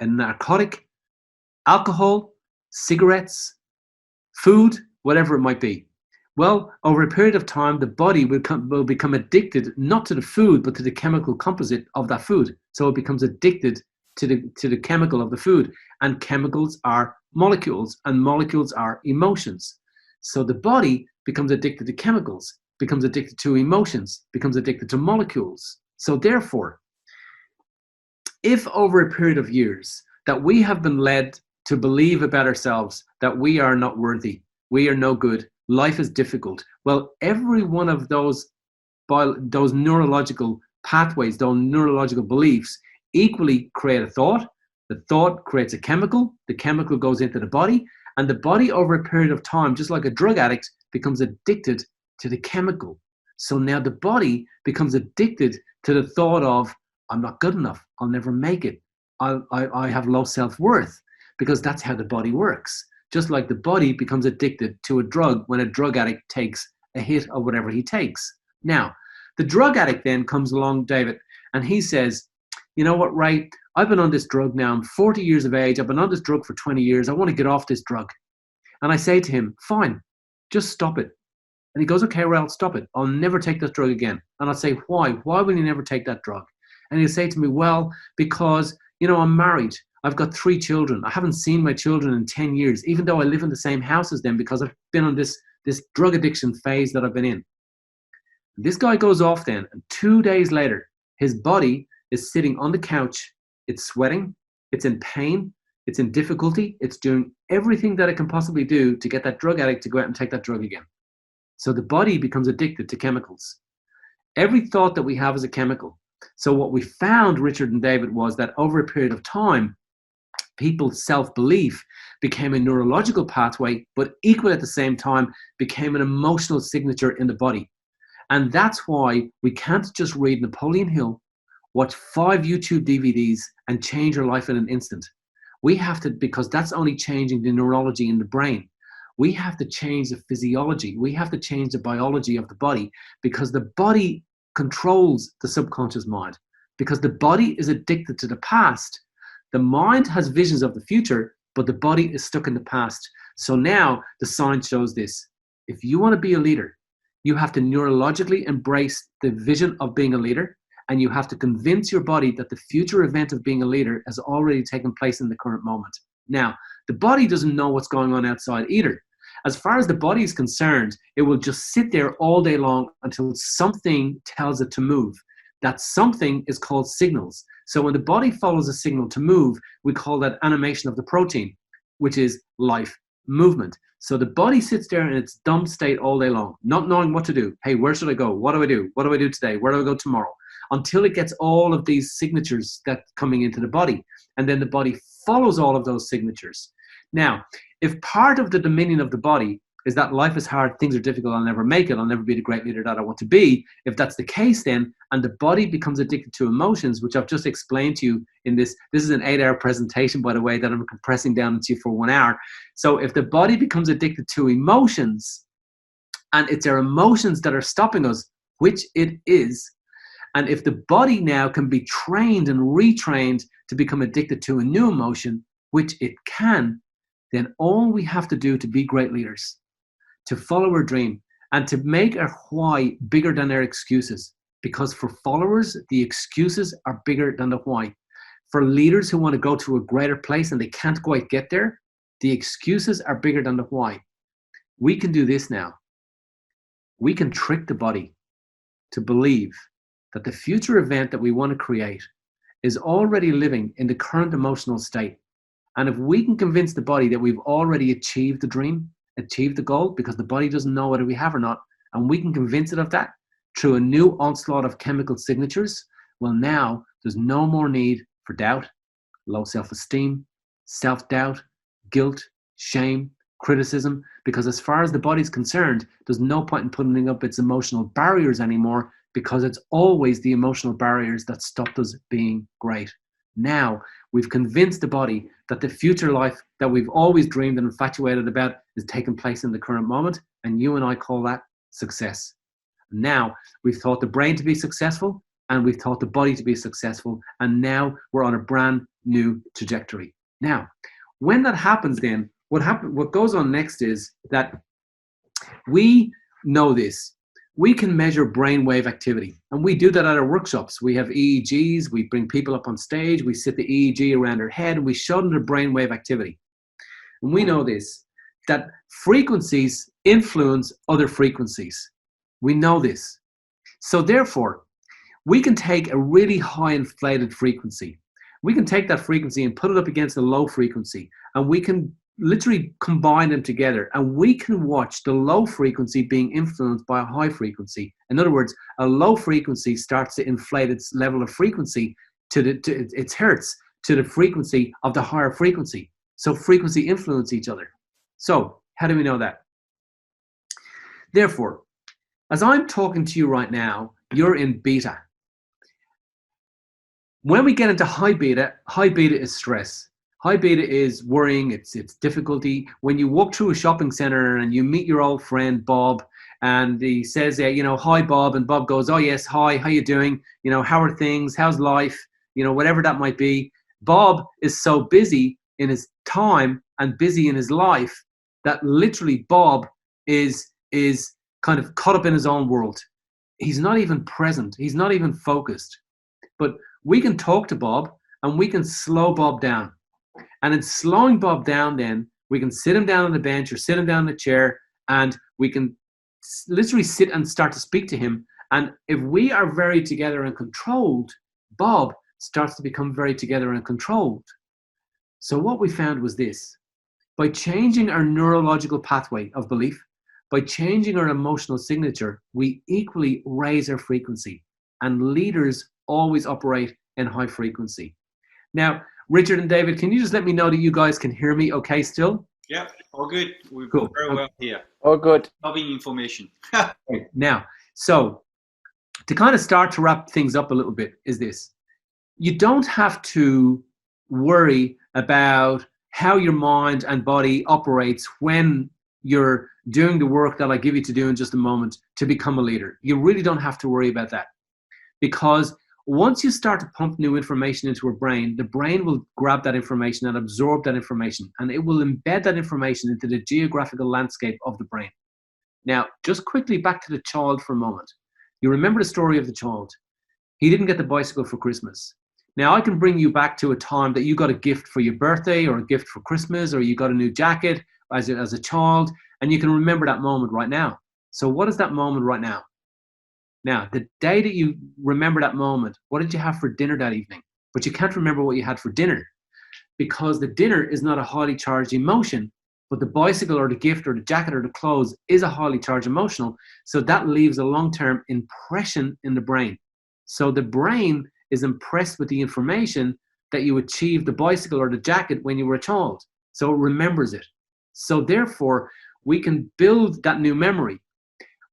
a narcotic, alcohol, cigarettes, food, whatever it might be, well, over a period of time, the body will become addicted not to the food, but to the chemical composite of that food. So it becomes addicted to the chemical of the food. And chemicals are molecules, and molecules are emotions. So the body becomes addicted to chemicals, becomes addicted to emotions, becomes addicted to molecules. So therefore, if over a period of years that we have been led to believe about ourselves that we are not worthy, we are no good, life is difficult, well, every one of those neurological pathways, those neurological beliefs equally create a thought. The thought creates a chemical, the chemical goes into the body, and the body over a period of time, just like a drug addict, becomes addicted to the chemical. So now the body becomes addicted to the thought of, I'm not good enough, I'll never make it, I have low self-worth, because that's how the body works. Just like the body becomes addicted to a drug when a drug addict takes a hit of whatever he takes. Now, the drug addict then comes along, David, and he says, you know what, Ray, I've been on this drug now, I'm 40 years of age, I've been on this drug for 20 years, I want to get off this drug. And I say to him, fine, just stop it. And he goes, okay, Ray, I'll stop it. I'll never take that drug again. And I'll say, why? Why will you never take that drug? And he'll say to me, well, because, you know, I'm married. I've got 3 children. I haven't seen my children in 10 years, even though I live in the same house as them, because I've been on this drug addiction phase that I've been in. This guy goes off then, and 2 days later, his body is sitting on the couch. It's sweating. It's in pain. It's in difficulty. It's doing everything that it can possibly do to get that drug addict to go out and take that drug again. So the body becomes addicted to chemicals. Every thought that we have is a chemical. So what we found, Richard and David, was that over a period of time, people's self-belief became a neurological pathway, but equally at the same time became an emotional signature in the body. And that's why we can't just read Napoleon Hill, watch 5 YouTube DVDs, and change your life in an instant. We have to, because that's only changing the neurology in the brain. We have to change the physiology. We have to change the biology of the body, because the body controls the subconscious mind, because the body is addicted to the past. The mind has visions of the future, but the body is stuck in the past. So now the science shows this. If you want to be a leader, you have to neurologically embrace the vision of being a leader, and you have to convince your body that the future event of being a leader has already taken place in the current moment. Now, the body doesn't know what's going on outside either. As far as the body is concerned, it will just sit there all day long until something tells it to move. That something is called signals. So when the body follows a signal to move, we call that animation of the protein, which is life movement. So the body sits there in its dumb state all day long, not knowing what to do. Hey, where should I go? What do I do? What do I do today? Where do I go tomorrow? Until it gets all of these signatures that coming into the body. And then the body follows all of those signatures. Now, if part of the dominion of the body is that life is hard, things are difficult, I'll never make it, I'll never be the great leader that I want to be, if that's the case then, and the body becomes addicted to emotions, which I've just explained to you in this is an 8-hour presentation, by the way, that I'm compressing down into you for 1 hour. So if the body becomes addicted to emotions, and it's our emotions that are stopping us, which it is, and if the body now can be trained and retrained to become addicted to a new emotion, which it can, then all we have to do to be great leaders, to follow our dream, and to make our why bigger than our excuses. Because for followers, the excuses are bigger than the why. For leaders who want to go to a greater place and they can't quite get there, the excuses are bigger than the why. We can do this now. we can trick the body to believe that the future event that we want to create is already living in the current emotional state. And if we can convince the body that we've already achieved the dream, achieved the goal, because the body doesn't know whether we have or not, and we can convince it of that through a new onslaught of chemical signatures, well, now there's no more need for doubt, low self-esteem, self-doubt, guilt, shame, criticism, because as far as the body's concerned, there's no point in putting up its emotional barriers anymore, because it's always the emotional barriers that stopped us being great. Now we've convinced the body that the future life that we've always dreamed and infatuated about is taking place in the current moment, and you and I call that success. Now we've taught the brain to be successful, and we've taught the body to be successful, and now we're on a brand new trajectory. Now, when that happens, then what goes on next is that we know this. We can measure brainwave activity, and we do that at our workshops. We have EEGs, we bring people up on stage, we sit the EEG around their head, and we show them the brainwave activity. And we know this, that frequencies influence other frequencies. We know this. So therefore, we can take a really high inflated frequency. We can take that frequency and put it up against a low frequency, and we can literally combine them together, and we can watch the low frequency being influenced by a high frequency. In other words, a low frequency starts to inflate its level of frequency to its hertz to the frequency of the higher frequency. So frequency influence each other. So how do we know that? Therefore, as I'm talking to you right now, you're in beta. When we get into high beta is stress. High beta is worrying, it's difficulty. When you walk through a shopping center and you meet your old friend, Bob, and he says, hi, Bob, and Bob goes, oh, yes, hi, how you doing? How are things? How's life? Whatever that might be. Bob is so busy in his time and busy in his life that literally Bob is kind of caught up in his own world. He's not even present. He's not even focused. But we can talk to Bob, and we can slow Bob down. And in slowing Bob down, then we can sit him down on the bench or sit him down in the chair, and we can literally sit and start to speak to him. And if we are very together and controlled, Bob starts to become very together and controlled. So what we found was this: by changing our neurological pathway of belief, by changing our emotional signature, we equally raise our frequency, and leaders always operate in high frequency. Now, Richard and David, can you just let me know that you guys can hear me okay still? Yeah, all good. We've Cool. got very well here. All good. Loving information. Okay. Now, so to kind of start to wrap things up a little bit is this: you don't have to worry about how your mind and body operates when you're doing the work that I give you to do in just a moment to become a leader. You really don't have to worry about that, because once you start to pump new information into your brain, the brain will grab that information and absorb that information, and it will embed that information into the geographical landscape of the brain. Now, just quickly back to the child for a moment. You remember the story of the child. He didn't get the bicycle for Christmas. Now, I can bring you back to a time that you got a gift for your birthday or a gift for Christmas, or you got a new jacket as a child, and you can remember that moment right now. So what is that moment right now? Now, the day that you remember that moment, what did you have for dinner that evening? But you can't remember what you had for dinner, because the dinner is not a highly charged emotion, but the bicycle or the gift or the jacket or the clothes is a highly charged emotional. So that leaves a long-term impression in the brain. So the brain is impressed with the information that you achieved the bicycle or the jacket when you were a child. So it remembers it. So therefore, we can build that new memory.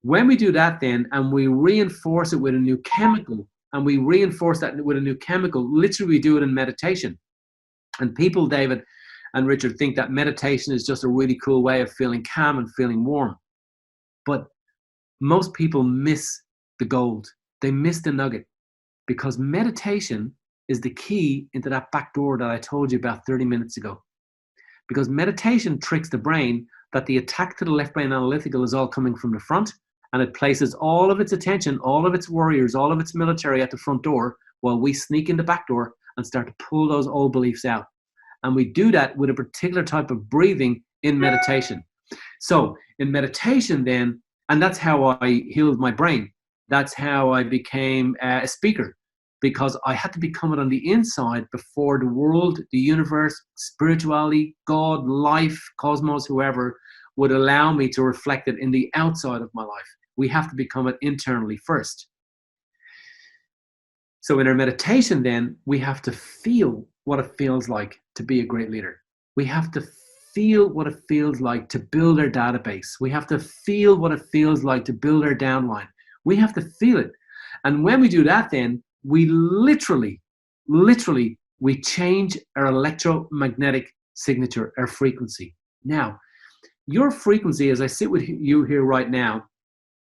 When we do that then, and we reinforce it with a new chemical, and we reinforce that with a new chemical, literally we do it in meditation. And people, David and Richard, think that meditation is just a really cool way of feeling calm and feeling warm. But most people miss the gold. They miss the nugget, because meditation is the key into that back door that I told you about 30 minutes ago. Because meditation tricks the brain that the attack to the left brain analytical is all coming from the front, and it places all of its attention, all of its warriors, all of its military at the front door, while we sneak in the back door and start to pull those old beliefs out. And we do that with a particular type of breathing in meditation. So in meditation then, And that's how I healed my brain. That's how I became a speaker, because I had to become it on the inside before the world, the universe, spirituality, God, life, cosmos, whoever would allow me to reflect it in the outside of my life. We have to become it internally first. So in our meditation then, we have to feel what it feels like to be a great leader. We have to feel what it feels like to build our database. We have to feel what it feels like to build our downline. We have to feel it. And when we do that, then we literally, we change our electromagnetic signature, our frequency. Now, your frequency, as I sit with you here right now,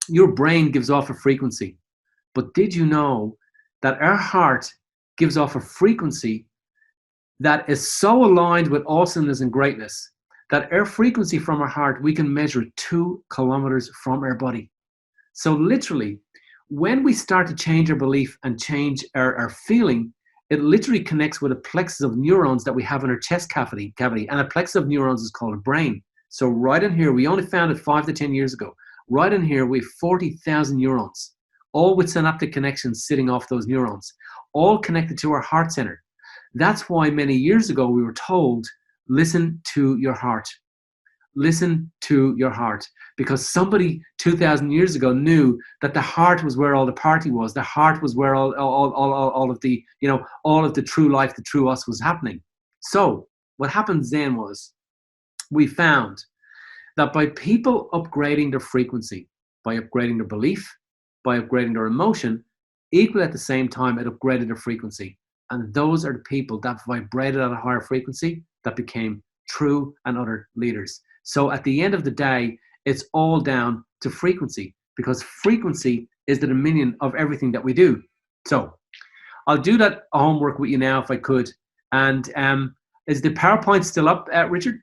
your brain gives off a frequency. But did you know that our heart gives off a frequency that is so aligned with awesomeness and greatness that our frequency from our heart, we can measure 2 kilometers from our body. So literally, when we start to change our belief and change our feeling, it literally connects with a plexus of neurons that we have in our chest cavity. And a plexus of neurons is called a brain. So right in here, we only found it 5 to 10 years ago. Right in here, we have 40,000 neurons, all with synaptic connections sitting off those neurons, all connected to our heart center. That's why many years ago we were told, listen to your heart. Listen to your heart. Because somebody 2,000 years ago knew that the heart was where all the party was. The heart was where all of the, all of the true life, the true us was happening. So what happens then was, we found that by people upgrading their frequency, by upgrading their belief, by upgrading their emotion, equally at the same time, it upgraded their frequency. And those are the people that vibrated at a higher frequency that became true and utter leaders. So at the end of the day, it's all down to frequency, because frequency is the dominion of everything that we do. So I'll do that homework with you now if I could. And is the PowerPoint still up, Richard?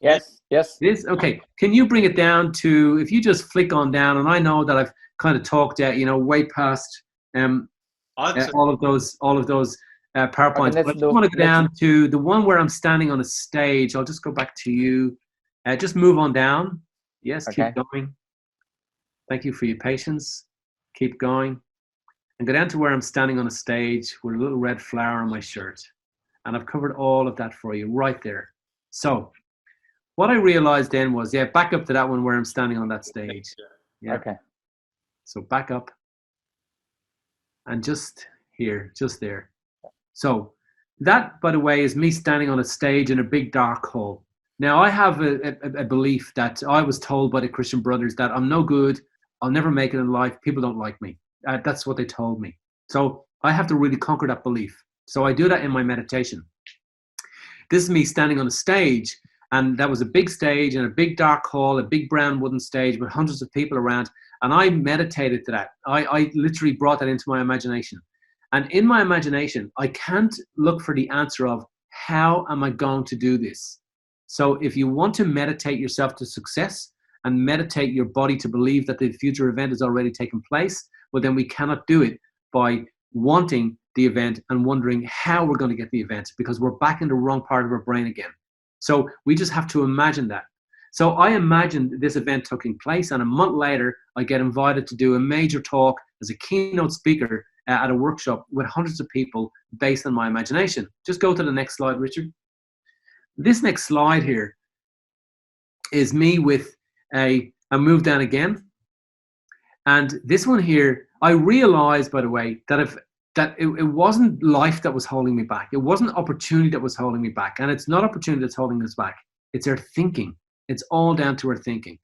Yes. It is? Okay. Can you bring it down to, if you just flick on down, and I know that I've kind of talked way past all of those PowerPoints. But I just want to go down to the one where I'm standing on a stage. I'll just go back to you. Just move on down. Yes, okay. Keep going. Thank you for your patience. Keep going. And go down to where I'm standing on a stage with a little red flower on my shirt. And I've covered all of that for you right there. So what I realized then was, back up to that one where I'm standing on that stage. Yeah. Okay. So back up. And just here, just there. So that, by the way, is me standing on a stage in a big dark hall. Now, I have a belief that I was told by the Christian brothers that I'm no good, I'll never make it in life, people don't like me. That's what they told me. So I have to really conquer that belief. So I do that in my meditation. This is me standing on a stage, and that was a big stage in a big dark hall, a big brown wooden stage with hundreds of people around, and I meditated to that. I literally brought that into my imagination. And in my imagination, I can't look for the answer of how am I going to do this? So if you want to meditate yourself to success and meditate your body to believe that the future event has already taken place, well, then we cannot do it by wanting the event and wondering how we're going to get the event, because we're back in the wrong part of our brain again. So we just have to imagine that. So I imagined this event taking place, and a month later, I get invited to do a major talk as a keynote speaker at a workshop with hundreds of people based on my imagination. Just go to the next slide, Richard. This next slide here is me with I move down again. And this one here, I realized, by the way, that it wasn't life that was holding me back. It wasn't opportunity that was holding me back. And it's not opportunity that's holding us back. It's our thinking. It's all down to our thinking.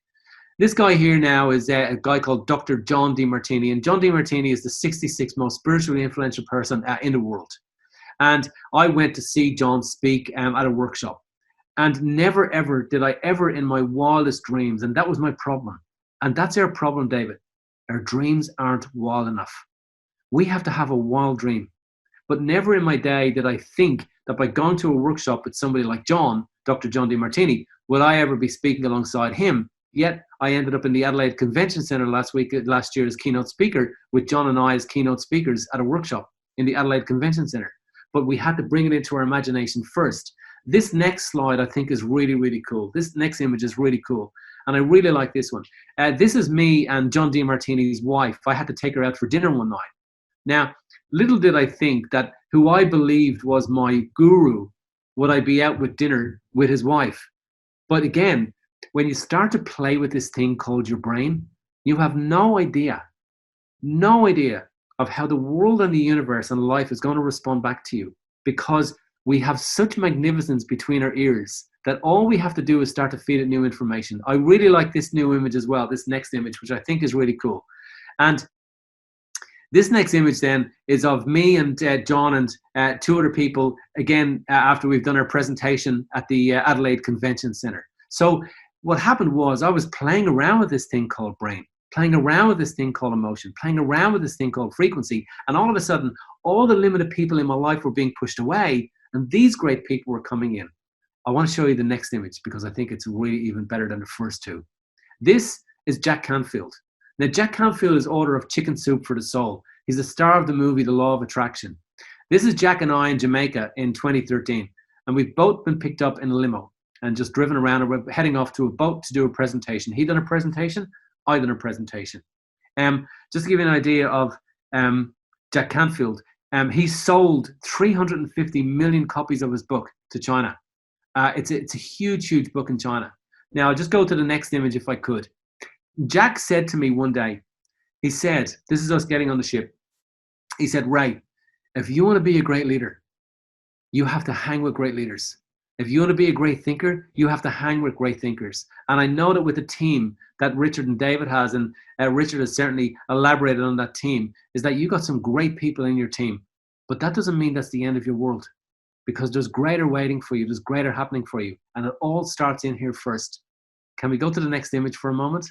This guy here now is a guy called Dr. John Demartini. And John Demartini is the 66th most spiritually influential person in the world. And I went to see John speak at a workshop. And never, ever did I ever in my wildest dreams, and that was my problem. And that's our problem, David. Our dreams aren't wild enough. We have to have a wild dream. But never in my day did I think that by going to a workshop with somebody like John, Dr. John Demartini, would I ever be speaking alongside him. Yet I ended up in the Adelaide Convention Centre last year as keynote speaker with John and I as keynote speakers at a workshop in the Adelaide Convention Centre. But we had to bring it into our imagination first. This next slide, I think, is really, really cool. This next image is really cool. And I really like this one. This is me and John DeMartini's wife. I had to take her out for dinner one night. Now, little did I think that who I believed was my guru would I be out with dinner with his wife. But again, when you start to play with this thing called your brain, you have no idea of how the world and the universe and life is going to respond back to you, because we have such magnificence between our ears that all we have to do is start to feed it new information. I really like this new image as well, this next image, which I think is really cool. And this next image then is of me and John and two other people, again, after we've done our presentation at the Adelaide Convention Centre. So what happened was I was playing around with this thing called brain, playing around with this thing called emotion, playing around with this thing called frequency. And all of a sudden, all the limited people in my life were being pushed away, and these great people were coming in. I want to show you the next image because I think it's really even better than the first two. This is Jack Canfield. Now, Jack Canfield is author of Chicken Soup for the Soul. He's the star of the movie The Law of Attraction. This is Jack and I in Jamaica in 2013, and we've both been picked up in a limo and just driven around, and we're heading off to a boat to do a presentation. He done a presentation, I done a presentation. Just to give you an idea of Jack Canfield, he sold 350 million copies of his book to China. It's a huge, huge book in China. Now, I'll just go to the next image if I could. Jack said to me one day, he said, this is us getting on the ship. He said, Ray, if you want to be a great leader, you have to hang with great leaders. If you want to be a great thinker, you have to hang with great thinkers. And I know that with the team that Richard and David has, and Richard has certainly elaborated on that team, is that you got some great people in your team. But that doesn't mean that's the end of your world, because there's greater waiting for you. There's greater happening for you. And it all starts in here first. Can we go to the next image for a moment?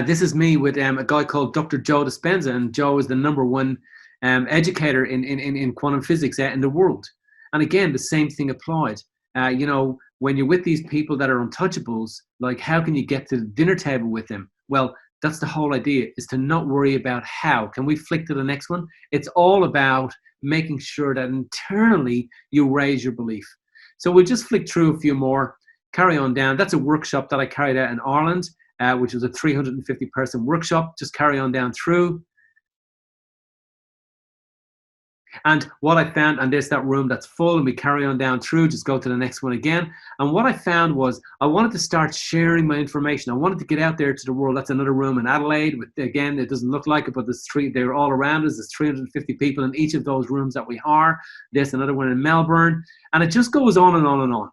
This is me with a guy called Dr. Joe Dispenza, and Joe is the #1 educator in quantum physics in the world. And again, the same thing applied. You know, when you're with these people that are untouchables, like how can you get to the dinner table with them? Well, that's the whole idea, is to not worry about how. Can we flick to the next one? It's all about making sure that internally you raise your belief. So we'll just flick through a few more, carry on down. That's a workshop that I carried out in Ireland, which was a 350-person workshop. Just carry on down through. And what I found, and there's that room that's full, and we carry on down through, just go to the next one again. And what I found was I wanted to start sharing my information. I wanted to get out there to the world. That's another room in Adelaide. With, again, it doesn't look like it, but they're all around us. There's 350 people in each of those rooms that we are. There's another one in Melbourne. And it just goes on and on and on.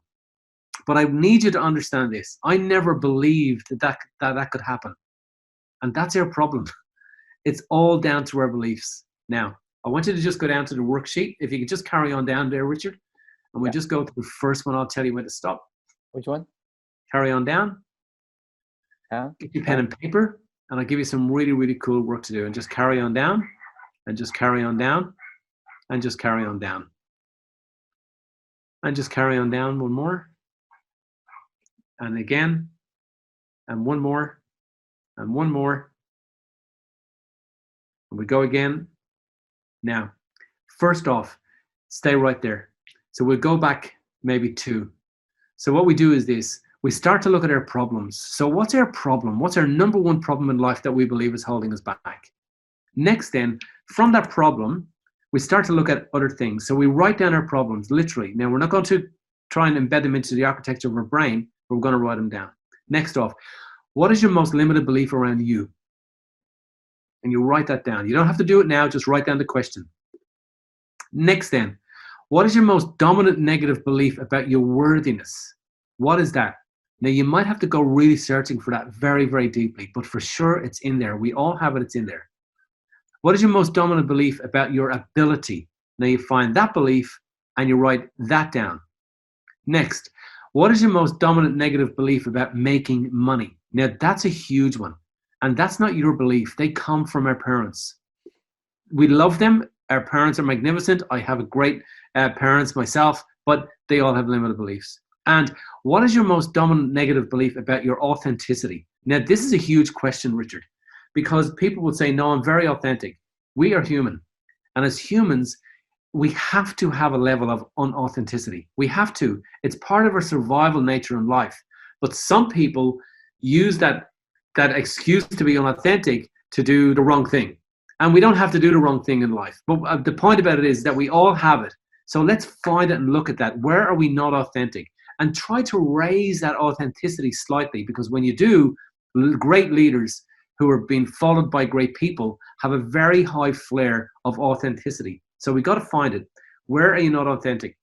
But I need you to understand this. I never believed that could happen. And that's our problem. It's all down to our beliefs. Now, I want you to just go down to the worksheet. If you could just carry on down there, Richard. And we'll just go to the first one. I'll tell you when to stop. Which one? Carry on down. Get your pen and paper. And I'll give you some really, really cool work to do. And just carry on down. And just carry on down. And just carry on down. And just carry on down one more. And again. And one more. And one more. And we go again. Now, first off, stay right there. So we'll go back maybe 2. So what we do is this. We start to look at our problems. So what's our problem? What's our #1 problem in life that we believe is holding us back? Next then, from that problem, we start to look at other things. So we write down our problems, literally. Now, we're not going to try and embed them into the architecture of our brain, but we're going to write them down. Next off, what is your most limited belief around you? And you write that down. You don't have to do it now, just write down the question. Next then, what is your most dominant negative belief about your worthiness? What is that? Now you might have to go really searching for that very, very deeply, but for sure it's in there. We all have it, it's in there. What is your most dominant belief about your ability? Now you find that belief and you write that down. Next, what is your most dominant negative belief about making money? Now that's a huge one. And that's not your belief. They come from our parents. We love them. Our parents are magnificent. I have a great parents myself, but they all have limited beliefs. And what is your most dominant negative belief about your authenticity? Now, this is a huge question, Richard, because people would say, no, I'm very authentic. We are human. And as humans, we have to have a level of unauthenticity. We have to. It's part of our survival nature in life. But some people use that excuse to be unauthentic to do the wrong thing. And we don't have to do the wrong thing in life. But the point about it is that we all have it. So let's find it and look at that. Where are we not authentic? And try to raise that authenticity slightly, because when you do, great leaders who are being followed by great people have a very high flare of authenticity. So we got to find it. Where are you not authentic?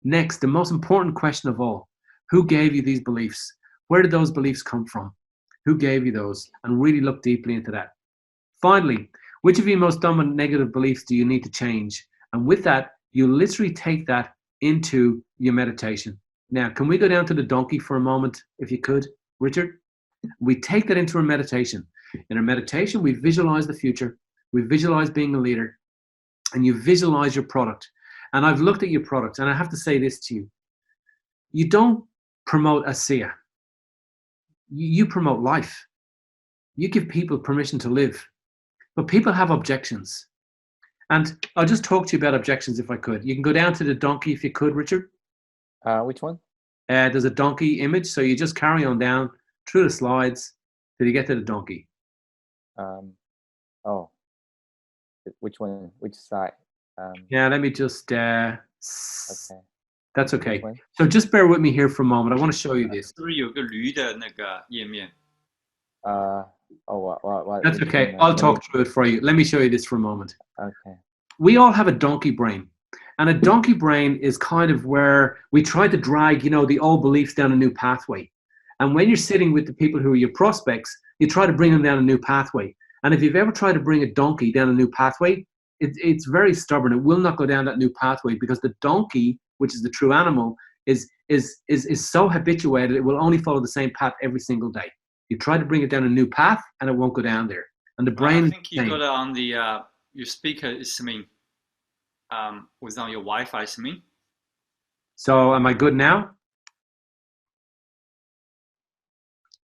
Next, the most important question of all, who gave you these beliefs? Where did those beliefs come from? Who gave you those? And really look deeply into that. Finally, which of your most dominant negative beliefs do you need to change? And with that, you literally take that into your meditation. Now, can we go down to the donkey for a moment, if you could, Richard? We take that into our meditation. In our meditation, we visualize the future. We visualize being a leader. And you visualize your product. And I've looked at your product, and I have to say this to you. You don't promote ASEA. You promote life. You give people permission to live. But people have objections. And I'll just talk to you about objections if I could. You can go down to the donkey if you could, Richard. Which one? There's a donkey image, so you just carry on down through the slides till you get to the donkey. Oh, which one? Which side? Yeah, let me just. Okay. That's okay. So just bear with me here for a moment. I want to show you this. 是不是有个驴的那个页面？ That's okay. I'll talk through it for you. Let me show you this for a moment. Okay. We all have a donkey brain. And a donkey brain is kind of where we try to drag, the old beliefs down a new pathway. And when you're sitting with the people who are your prospects, you try to bring them down a new pathway. And if you've ever tried to bring a donkey down a new pathway, it's very stubborn. It will not go down that new pathway because the donkey, which is the true animal, is so habituated, it will only follow the same path every single day. You try to bring it down a new path and it won't go down there. And the brain... I think you got it on the... your speaker is something... was on your Wi-Fi, something. So am I good now?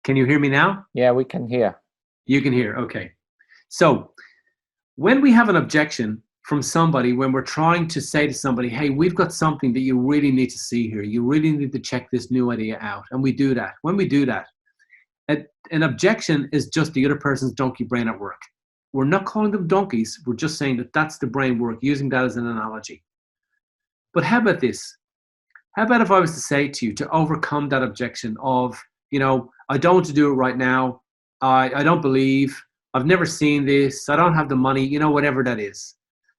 Can you hear me now? Yeah, we can hear. You can hear, okay. So when we have an objection from somebody, when we're trying to say to somebody, hey, we've got something that you really need to see here. You really need to check this new idea out. And we do that. When we do that, an objection is just the other person's donkey brain at work. We're not calling them donkeys. We're just saying that that's the brain work, using that as an analogy. But how about this? How about if I was to say to you to overcome that objection of, I don't want to do it right now. I don't believe. I've never seen this. I don't have the money, whatever that is.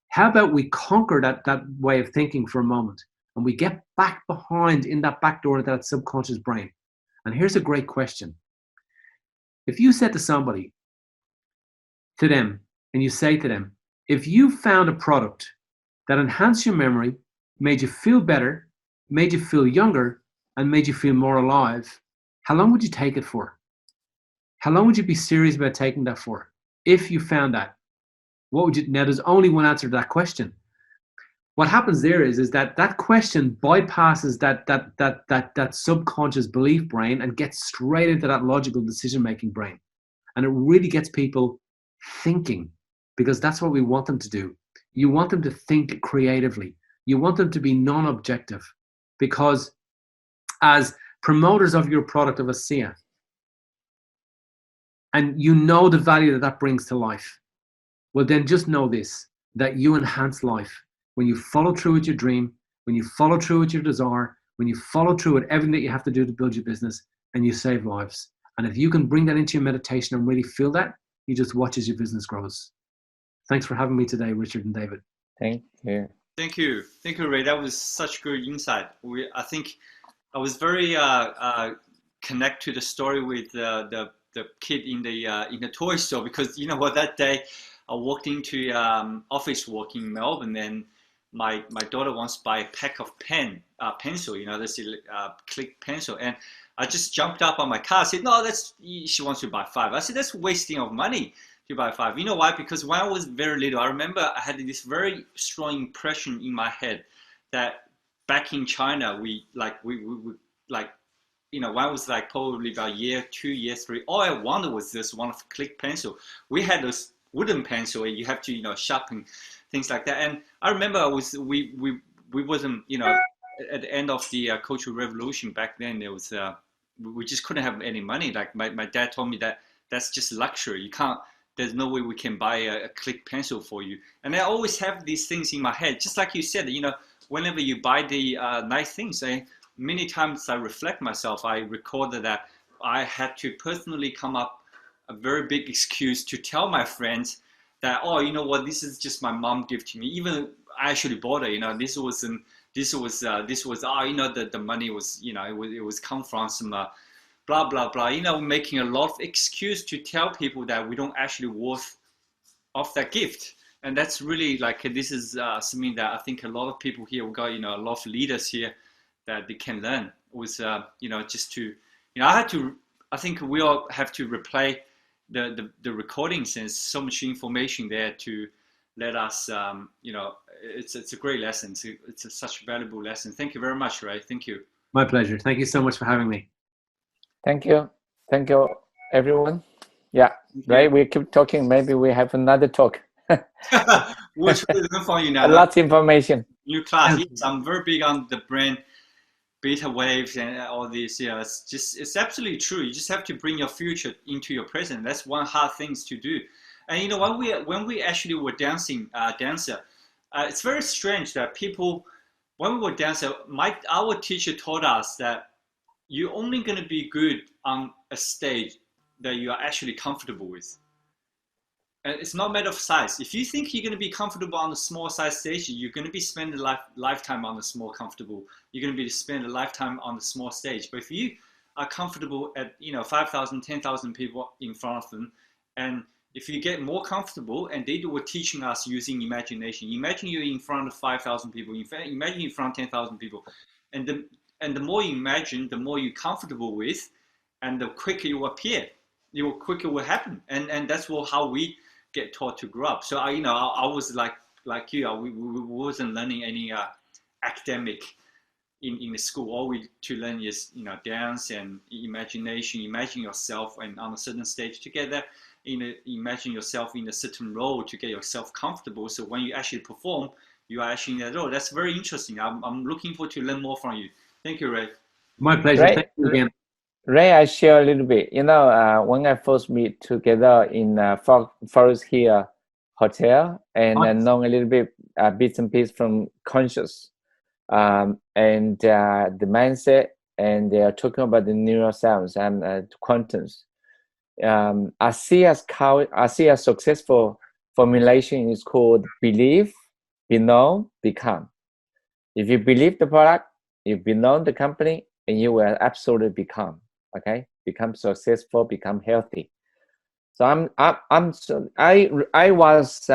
How about we conquer that way of thinking for a moment and we get back behind in that back door of that subconscious brain? And here's a great question. If you said to somebody, to them, and you say to them, if you found a product that enhanced your memory, made you feel better, made you feel younger, and made you feel more alive, how long would you take it for? How long would you be serious about taking that for? If you found that, what would you? Now, there's only one answer to that question. What happens there is that question bypasses that subconscious belief brain and gets straight into that logical decision-making brain. And it really gets people thinking, because that's what we want them to do. You want them to think creatively. You want them to be non-objective, because as promoters of your product of ASEA, and the value that brings to life, well, then just know this, that you enhance life when you follow through with your dream, when you follow through with your desire, when you follow through with everything that you have to do to build your business, and you save lives. And if you can bring that into your meditation and really feel that, you just watch as your business grows. Thanks for having me today, Richard and David. Thank you. Thank you, Ray. That was such good insight. I think I was very connect to the story with the kid in the toy store, because that day I walked into office work in Melbourne, and my daughter wants to buy a pack of pencil, this click pencil, and I just jumped up on my car. I said, no, she wants to buy 5. I said, that's wasting of money to buy 5. You know why? Because when I was very little, I remember I had this very strong impression in my head that back in China, when I was probably about year 2, year 3, all I wanted was this one click pencil. We had this wooden pencil, and you have to, sharpen things like that. And I remember we wasn't, you know, at the end of the Cultural Revolution back then, there was we just couldn't have any money. Like my dad told me that that's just luxury. You can't. There's no way we can buy a click pencil for you. And I always have these things in my head, just like you said. You know, whenever you buy the nice things, many times I reflect myself. I recorded that I had to personally come up a very big excuse to tell my friends that, oh, you know what, this is just my mom gift to me. Even I actually bought it. You know, this was oh, you know, the money was, you know, it was come from some blah blah blah. You know, making a lot of excuse to tell people that we don't actually worth of that gift. And that's really like, this is something that I think a lot of people here, we got, you know, a lot of leaders here that they can learn. Was you know, just to, you know, I think we all have to replay the recordings, and so much information there to let us, you know, it's a great lesson. It's such a valuable lesson. Thank you very much, Ray. Thank you. My pleasure. Thank you so much for having me. Thank you, everyone. Yeah, Ray, we keep talking. Maybe we have another talk. Which is for you now. A lot of information. New class. Yes, I'm very big on the brain beta waves and all this. Yeah, it's absolutely true. You just have to bring your future into your present. That's one hard things to do. And you know, when we actually were dancing, it's very strange that people, when we were dancing, our teacher taught us that you're only going to be good on a stage that you are actually comfortable with. And it's not a matter of size. If you think you're going to be comfortable on a small size stage, you're going to be spending a lifetime on the small comfortable. You're going to be spend a lifetime on the small stage. But if you are comfortable at, you know, 5,000, 10,000 people in front of them, and if you get more comfortable, and they were teaching us using imagination. Imagine you're in front of 5,000 people. Imagine in front of 10,000 people, and the more you imagine, the more you're comfortable with, and the quicker you appear, the quicker it will happen. And that's how we get taught to grow up. So I was like you. We wasn't learning any academic in the school. All we to learn is, you know, dance and imagination. Imagine yourself and on a certain stage together. Imagine yourself in a certain role to get yourself comfortable. So when you actually perform, you are actually in that role. That's very interesting. I'm looking forward to learn more from you. Thank you, Ray. My pleasure. Ray, thank you again. Ray, I share a little bit. You know, when I first meet together in Forest Hill Hotel, and I know a little bit bits and pieces from conscious, and the mindset, and they are talking about the neuroscience and quantums. I see a successful formulation is called believe, be known, become. If you believe the product, you be known the company, and you will absolutely become. Okay, become successful, become healthy. So I was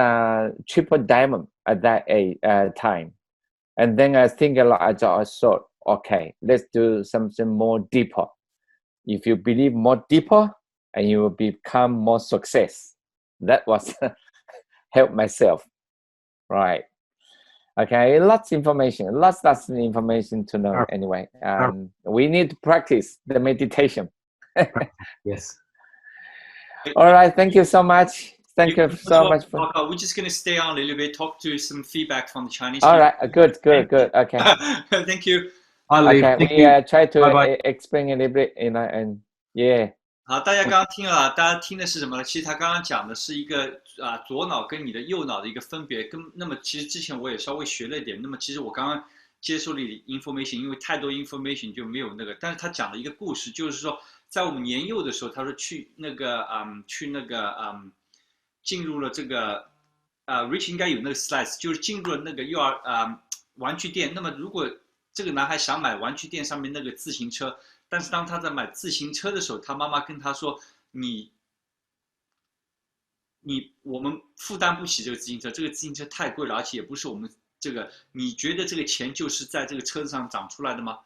triple diamond at that time, and then I think a lot. I thought, okay, let's do something more deeper. If you believe more deeper, and you will become more success. That was help myself, right? Okay, lots of information to know. Anyway, we need to practice the meditation. Yes. All right, thank you so much. Thank you so much. We're just going to stay on a little bit, talk to some feedback from the Chinese. All right, good. Okay. Thank you. I'll leave. Okay, Thank we you. try to Bye-bye. explain a little bit, you know, and yeah. 好，大家刚刚听了，大家听的是什么呢？其实他刚刚讲的是一个左脑跟你的右脑的一个分别。那么其实之前我也稍微学了一点。那么其实我刚刚接受了 information， 因为太多 information 就没有那个。但是他讲了一个故事，就是说在我们年幼的时候，他说去那个进入了这个Rich 应该有那个 slides， 就是进入了那个玩具店。那么如果这个男孩想买玩具店上面那个自行车。但是当他在买自行车的时候，他妈妈跟他说：“我们负担不起这个自行车，这个自行车太贵了，而且也不是我们这个。你觉得这个钱就是在这个车子上长出来的吗？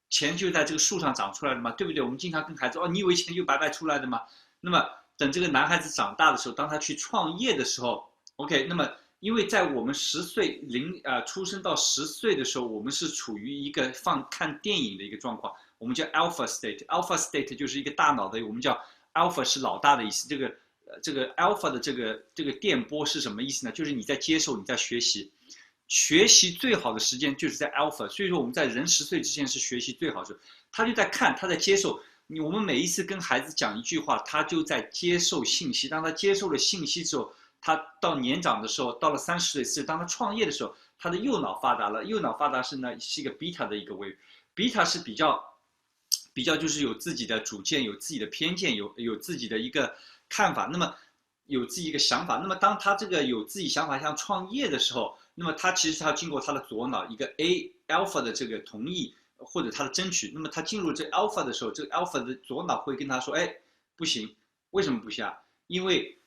钱就在这个树上长出来的吗？对不对？我们经常跟孩子你以为钱就白白出来的吗？那么等这个男孩子长大的时候，当他去创业的时候 ，OK， 那么因为在我们10岁出生到10岁的时候，我们是处于一个看电影的一个状况。”我们叫 alpha state， alpha state 就是一个大脑的，我们叫 alpha 是老大的意思。这个这个 alpha 的这个电波是什么意思呢？就是你在接受，你在学习。学习最好的时间就是在 alpha， 所以说我们在人10岁之前是学习最好的时候。他就在看，他在接受。我们每一次跟孩子讲一句话，他就在接受信息。当他接受了信息之后，他到年长的时候，到了30岁、40岁，当他创业的时候，他的右脑发达了。右脑发达是一个 beta 的一个 wave。beta 是比较就是有自己的主见，有自己的偏见，有自己的一个看法，那么有自己一个想法。那么当他这个有自己想法想创业的时候，那么他其实他要经过他的左脑一个 alpha 的这个同意或者他的争取。那么他进入这 alpha 的时候，这个 alpha 的左脑会跟他说，哎，不行。为什么不行啊？因为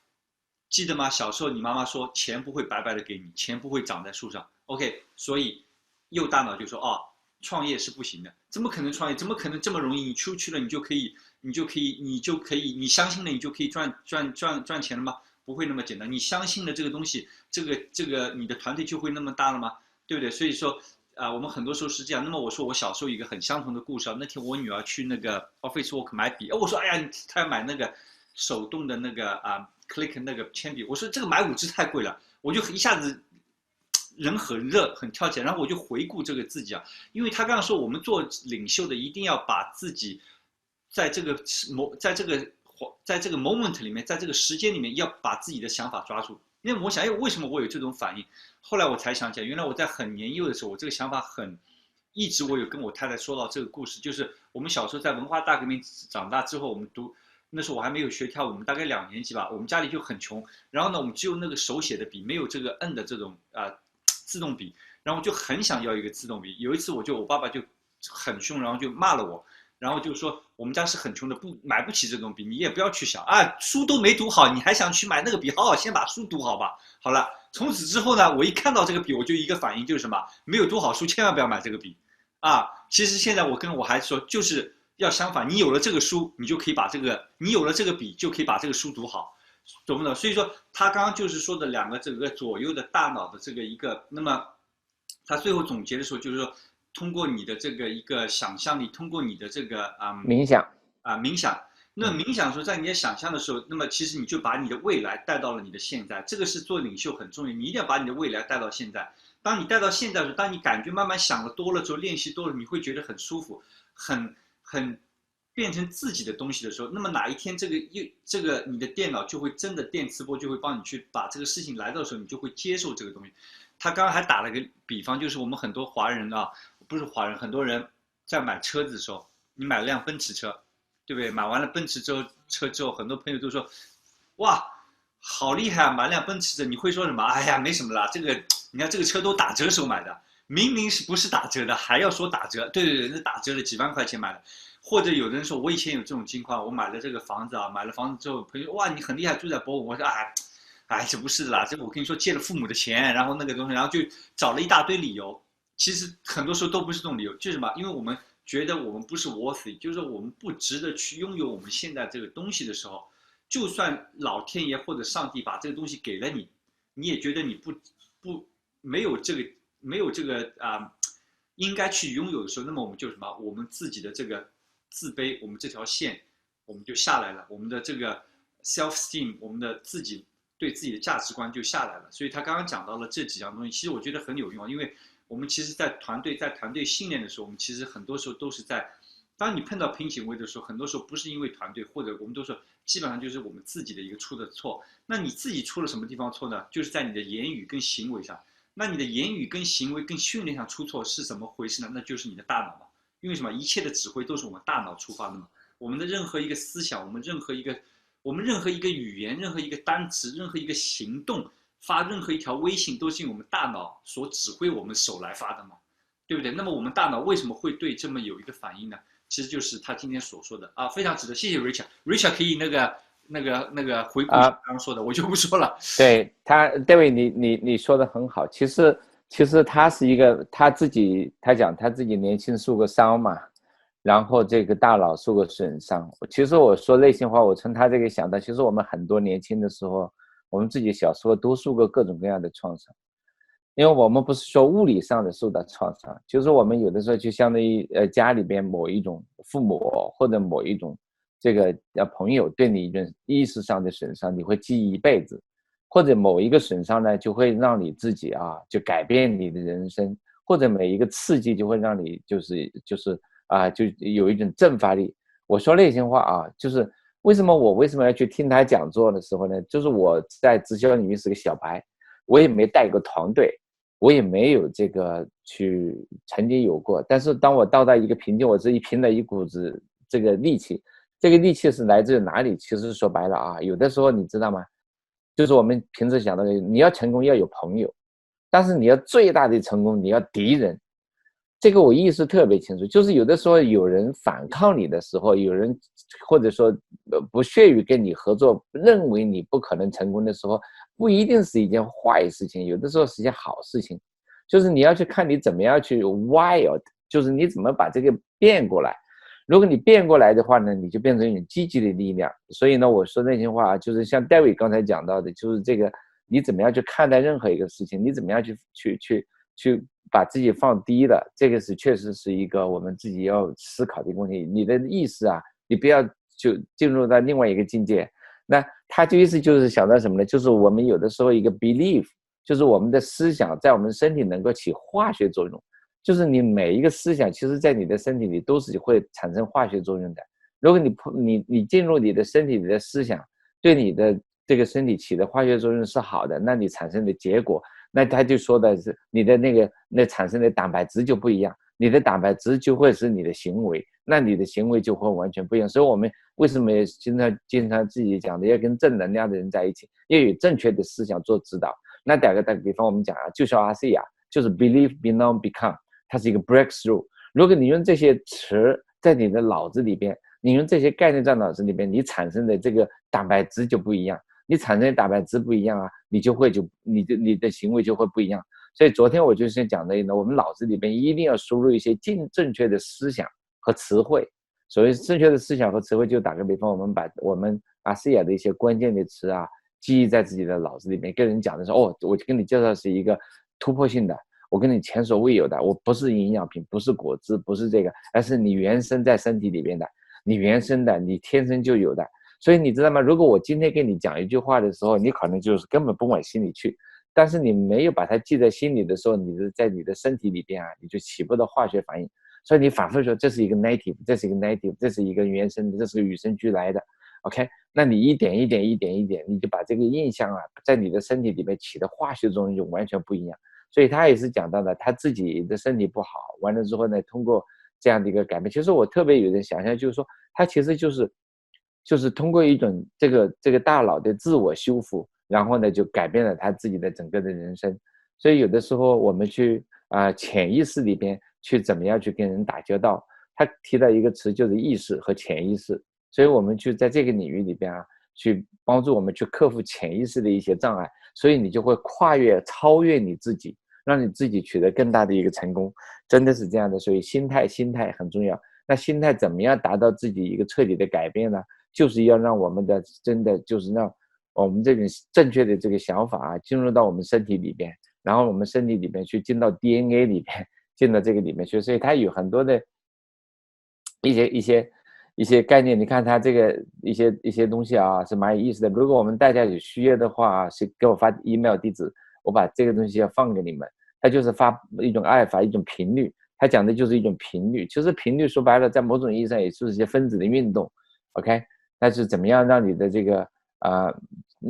记得吗？小时候你妈妈说钱不会白白的给你，钱不会长在树上。OK， 所以右大脑就说，哦，创业是不行的。怎么可能创业？怎么可能这么容易？你出去了你就可以，你相信了你就可以赚钱了吗？不会那么简单。你相信了这个东西，这个你的团队就会那么大了吗？对不对？所以说我们很多时候是这样。那么我说我小时候一个很相同的故事啊。那天我女儿去那个 Office Work 买笔，我说哎呀，她要买那个手动的那个Click 那个铅笔。我说这个买5支太贵了。我就一下子人很热，很跳起来。然后我就回顾这个自己啊，因为他刚刚说我们做领袖的一定要把自己在这个 moment 里面，在这个时间里面要把自己的想法抓住。因为我想，哎，为什么我有这种反应？后来我才想起来，原来我在很年幼的时候，我这个想法一直我有跟我太太说到这个故事，就是我们小时候在文化大革命长大之后，我们那时候我还没有学跳舞，我们大概2年级吧，我们家里就很穷，然后呢，我们只有那个手写的笔，没有这个摁的这种自动笔，然后我就很想要一个自动笔。有一次我爸爸就很凶，然后就骂了我。然后就说我们家是很穷的，买不起这种笔，你也不要去想啊，书都没读好，你还想去买那个笔？好好先把书读好吧。好了，从此之后呢，我一看到这个笔，我就一个反应就是什么？没有读好书，千万不要买这个笔啊！其实现在我跟我孩子说，就是要相反，你有了这个书，你就可以把你有了这个笔，就可以把这个书读好，懂不懂？所以说他刚刚就是说的2个这个左右的大脑的这个一个，那么他最后总结的时候就是说，通过你的这个一个想象力，通过你的这个冥想，那冥想的时候，在你的想象的时候，那么其实你就把你的未来带到了你的现在。这个是做领袖很重要，你一定要把你的未来带到现在。当你带到现在的时候，当你感觉慢慢想的多了之后，练习多了，你会觉得很舒服，很变成自己的东西的时候，那么哪一天这个你的电脑就会真的电磁波就会帮你去把这个事情来到的时候，你就会接受这个东西。他刚刚还打了个比方，就是我们很多华人啊，不是华人，很多人在买车子的时候，你买了辆奔驰车，对不对？买完了奔驰车之后，很多朋友都说，哇，好厉害啊，买辆奔驰的。你会说什么？哎呀，没什么啦，你看这个车都打折时候买的，明明不是打折的，还要说打折。对，那打折的几万块钱买的。或者有的人说，我以前有这种情况，我买了这个房子啊，买了房子之后，朋友哇，你很厉害，住在博物。我说哎，这不是的啦，这我跟你说借了父母的钱，然后那个东西，然后就找了一大堆理由。其实很多时候都不是这种理由，就是什么？因为我们觉得我们不是 worthy， 就是我们不值得去拥有我们现在这个东西的时候，就算老天爷或者上帝把这个东西给了你，你也觉得你没有这个应该去拥有的时候，那么我们就什么？我们自己的这个自卑，我们这条线我们就下来了，我们的这个 self esteem， 我们的自己对自己的价值观就下来了。所以他刚刚讲到了这几样东西，其实我觉得很有用，因为我们其实在团队训练的时候，我们其实很多时候都是在，当你碰到瓶颈位的时候，很多时候不是因为团队，或者我们都说基本上就是我们自己的一个出的错。那你自己出了什么地方错呢？就是在你的言语跟行为上。那你的言语跟行为跟训练上出错是怎么回事呢？那就是你的大脑嘛。因为什么？一切的指挥都是我们大脑出发的嘛。我们的任何一个思想，我们任何一个语言，任何一个单词，任何一个行动，发任何一条微信，都是用我们大脑所指挥我们手来发的嘛，对不对？那么我们大脑为什么会对这么有一个反应呢？其实就是他今天所说的啊，非常值得。谢谢 Richard 可以那个回顾刚刚说的，我就不说了。对他，David，你说的很好。其实他是一个他讲他自己年轻受过伤嘛，然后这个大脑受过损伤。其实我说内心话，我从他这个想到，其实我们很多年轻的时候，我们自己小时候都受过各种各样的创伤。因为我们不是说物理上的受到创伤，就是我们有的时候就相当于家里边某一种父母或者某一种这个朋友对你一种意识上的损伤，你会记忆一辈子，或者某一个损伤呢，就会让你自己就改变你的人生，或者每一个刺激就会让你就有一种振发力。我说内心话就是为什么要去听他讲座的时候呢？就是我在直销领域是个小白，我也没带过团队，我也没有这个曾经有过。但是当我到达一个瓶颈，我这一凭了一股子这个力气，这个力气是来自于哪里？其实说白了有的时候你知道吗？就是我们平时想到的，你要成功要有朋友，但是你要最大的成功，你要敌人。这个我意识特别清楚，就是有的时候有人反抗你的时候，有人或者说不屑于跟你合作，认为你不可能成功的时候，不一定是一件坏事情，有的时候是一件好事情。就是你要去看你怎么样去 wild， 就是你怎么把这个变过来。如果你变过来的话呢，你就变成一种积极的力量。所以呢，我说那些话就是像戴维刚才讲到的，就是这个你怎么样去看待任何一个事情，你怎么样去把自己放低了，这个确实是一个我们自己要思考的问题。你的意识你不要就进入到另外一个境界。那他就意思就是想到什么呢？就是我们有的时候一个 belief， 就是我们的思想在我们身体能够起化学作用。就是你每一个思想，其实在你的身体里都是会产生化学作用的。如果你进入你的身体里的思想，对你的这个身体起的化学作用是好的，那你产生的结果，那他就说的是你的那产生的蛋白质就不一样，你的蛋白质就会是你的行为，那你的行为就会完全不一样。所以我们为什么经常自己讲的要跟正能量的人在一起，要有正确的思想做指导。那打个比方，我们讲就像 RC 就是 believe belong become， 它是一个 breakthrough。如果你用这些词在你的脑子里边，你用这些概念在脑子里边，你产生的这个蛋白质就不一样。你产生的蛋白质不一样你的行为就会不一样。所以昨天我就是讲的呢，我们脑子里边一定要输入一些正确的思想和词汇。所谓正确的思想和词汇，就打个比方，我们把我们ASEA的一些关键的词记忆在自己的脑子里面，跟人讲的时候，我跟你介绍是一个突破性的，我跟你前所未有的，我不是营养品，不是果汁，不是这个，而是你原生在身体里面的，你原生的，你天生就有的。所以你知道吗？如果我今天跟你讲一句话的时候，你可能就是根本不往心里去，但是你没有把它记在心里的时候，在你的身体里边你就起不到化学反应。所以你反复说这是一个 native， 这是一个 native， 这是一个原生的，这是个与生俱来的。OK， 那你一点，你就把这个印象在你的身体里面起的化学作用就完全不一样。所以他也是讲到的，他自己的身体不好，完了之后呢，通过这样的一个改变，其实我特别有点想象，就是说他其实就是通过一种这个大脑的自我修复，然后呢就改变了他自己的整个的人生。所以有的时候我们去潜意识里边去怎么样去跟人打交道，他提到一个词就是意识和潜意识。所以我们去在这个领域里边去帮助我们去克服潜意识的一些障碍，所以你就会超越你自己，让你自己取得更大的一个成功。真的是这样的。所以心态很重要。那心态怎么样达到自己一个彻底的改变呢？就是要让我们的真的就是让我们这种正确的这个想法进入到我们身体里边，然后我们身体里边去进到 DNA 里边，进到这个里面去。所以它有很多的一些概念，你看它这个一些东西是蛮有意思的。如果我们大家有需要的话，是给我发 email 地址，我把这个东西要放给你们。它就是发一种爱发，一种频率，它讲的就是一种频率。其实频率说白了，在某种意义上也是一些分子的运动。OK， 那是怎么样让你的这个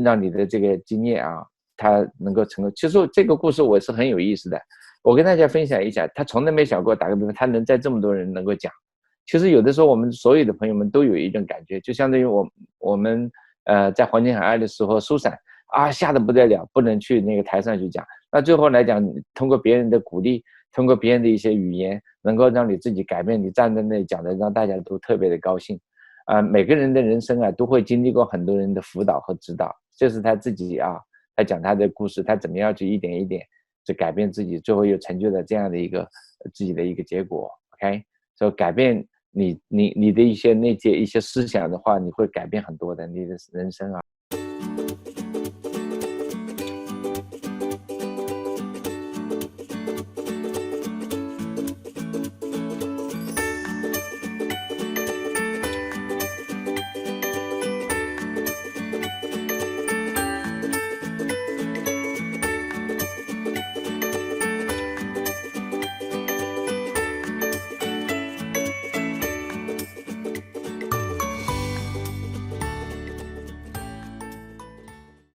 让你的这个经验它能够成功。其实这个故事我是很有意思的，我跟大家分享一下。他从来没想过，打个比方，他能在这么多人能够讲。其实有的时候我们所有的朋友们都有一种感觉，就相当于我们在黄金海岸的时候疏散吓得不得了，不能去那个台上去讲。那最后来讲，通过别人的鼓励，通过别人的一些语言，能够让你自己改变，你站在那里讲的让大家都特别的高兴。每个人的人生都会经历过很多人的辅导和指导。这是他自己他讲他的故事，他怎么样去一点一点去改变自己，最后又成就了这样的一个自己的一个结果。 OK， 所以改变你的一些思想的话，你会改变很多的你的人生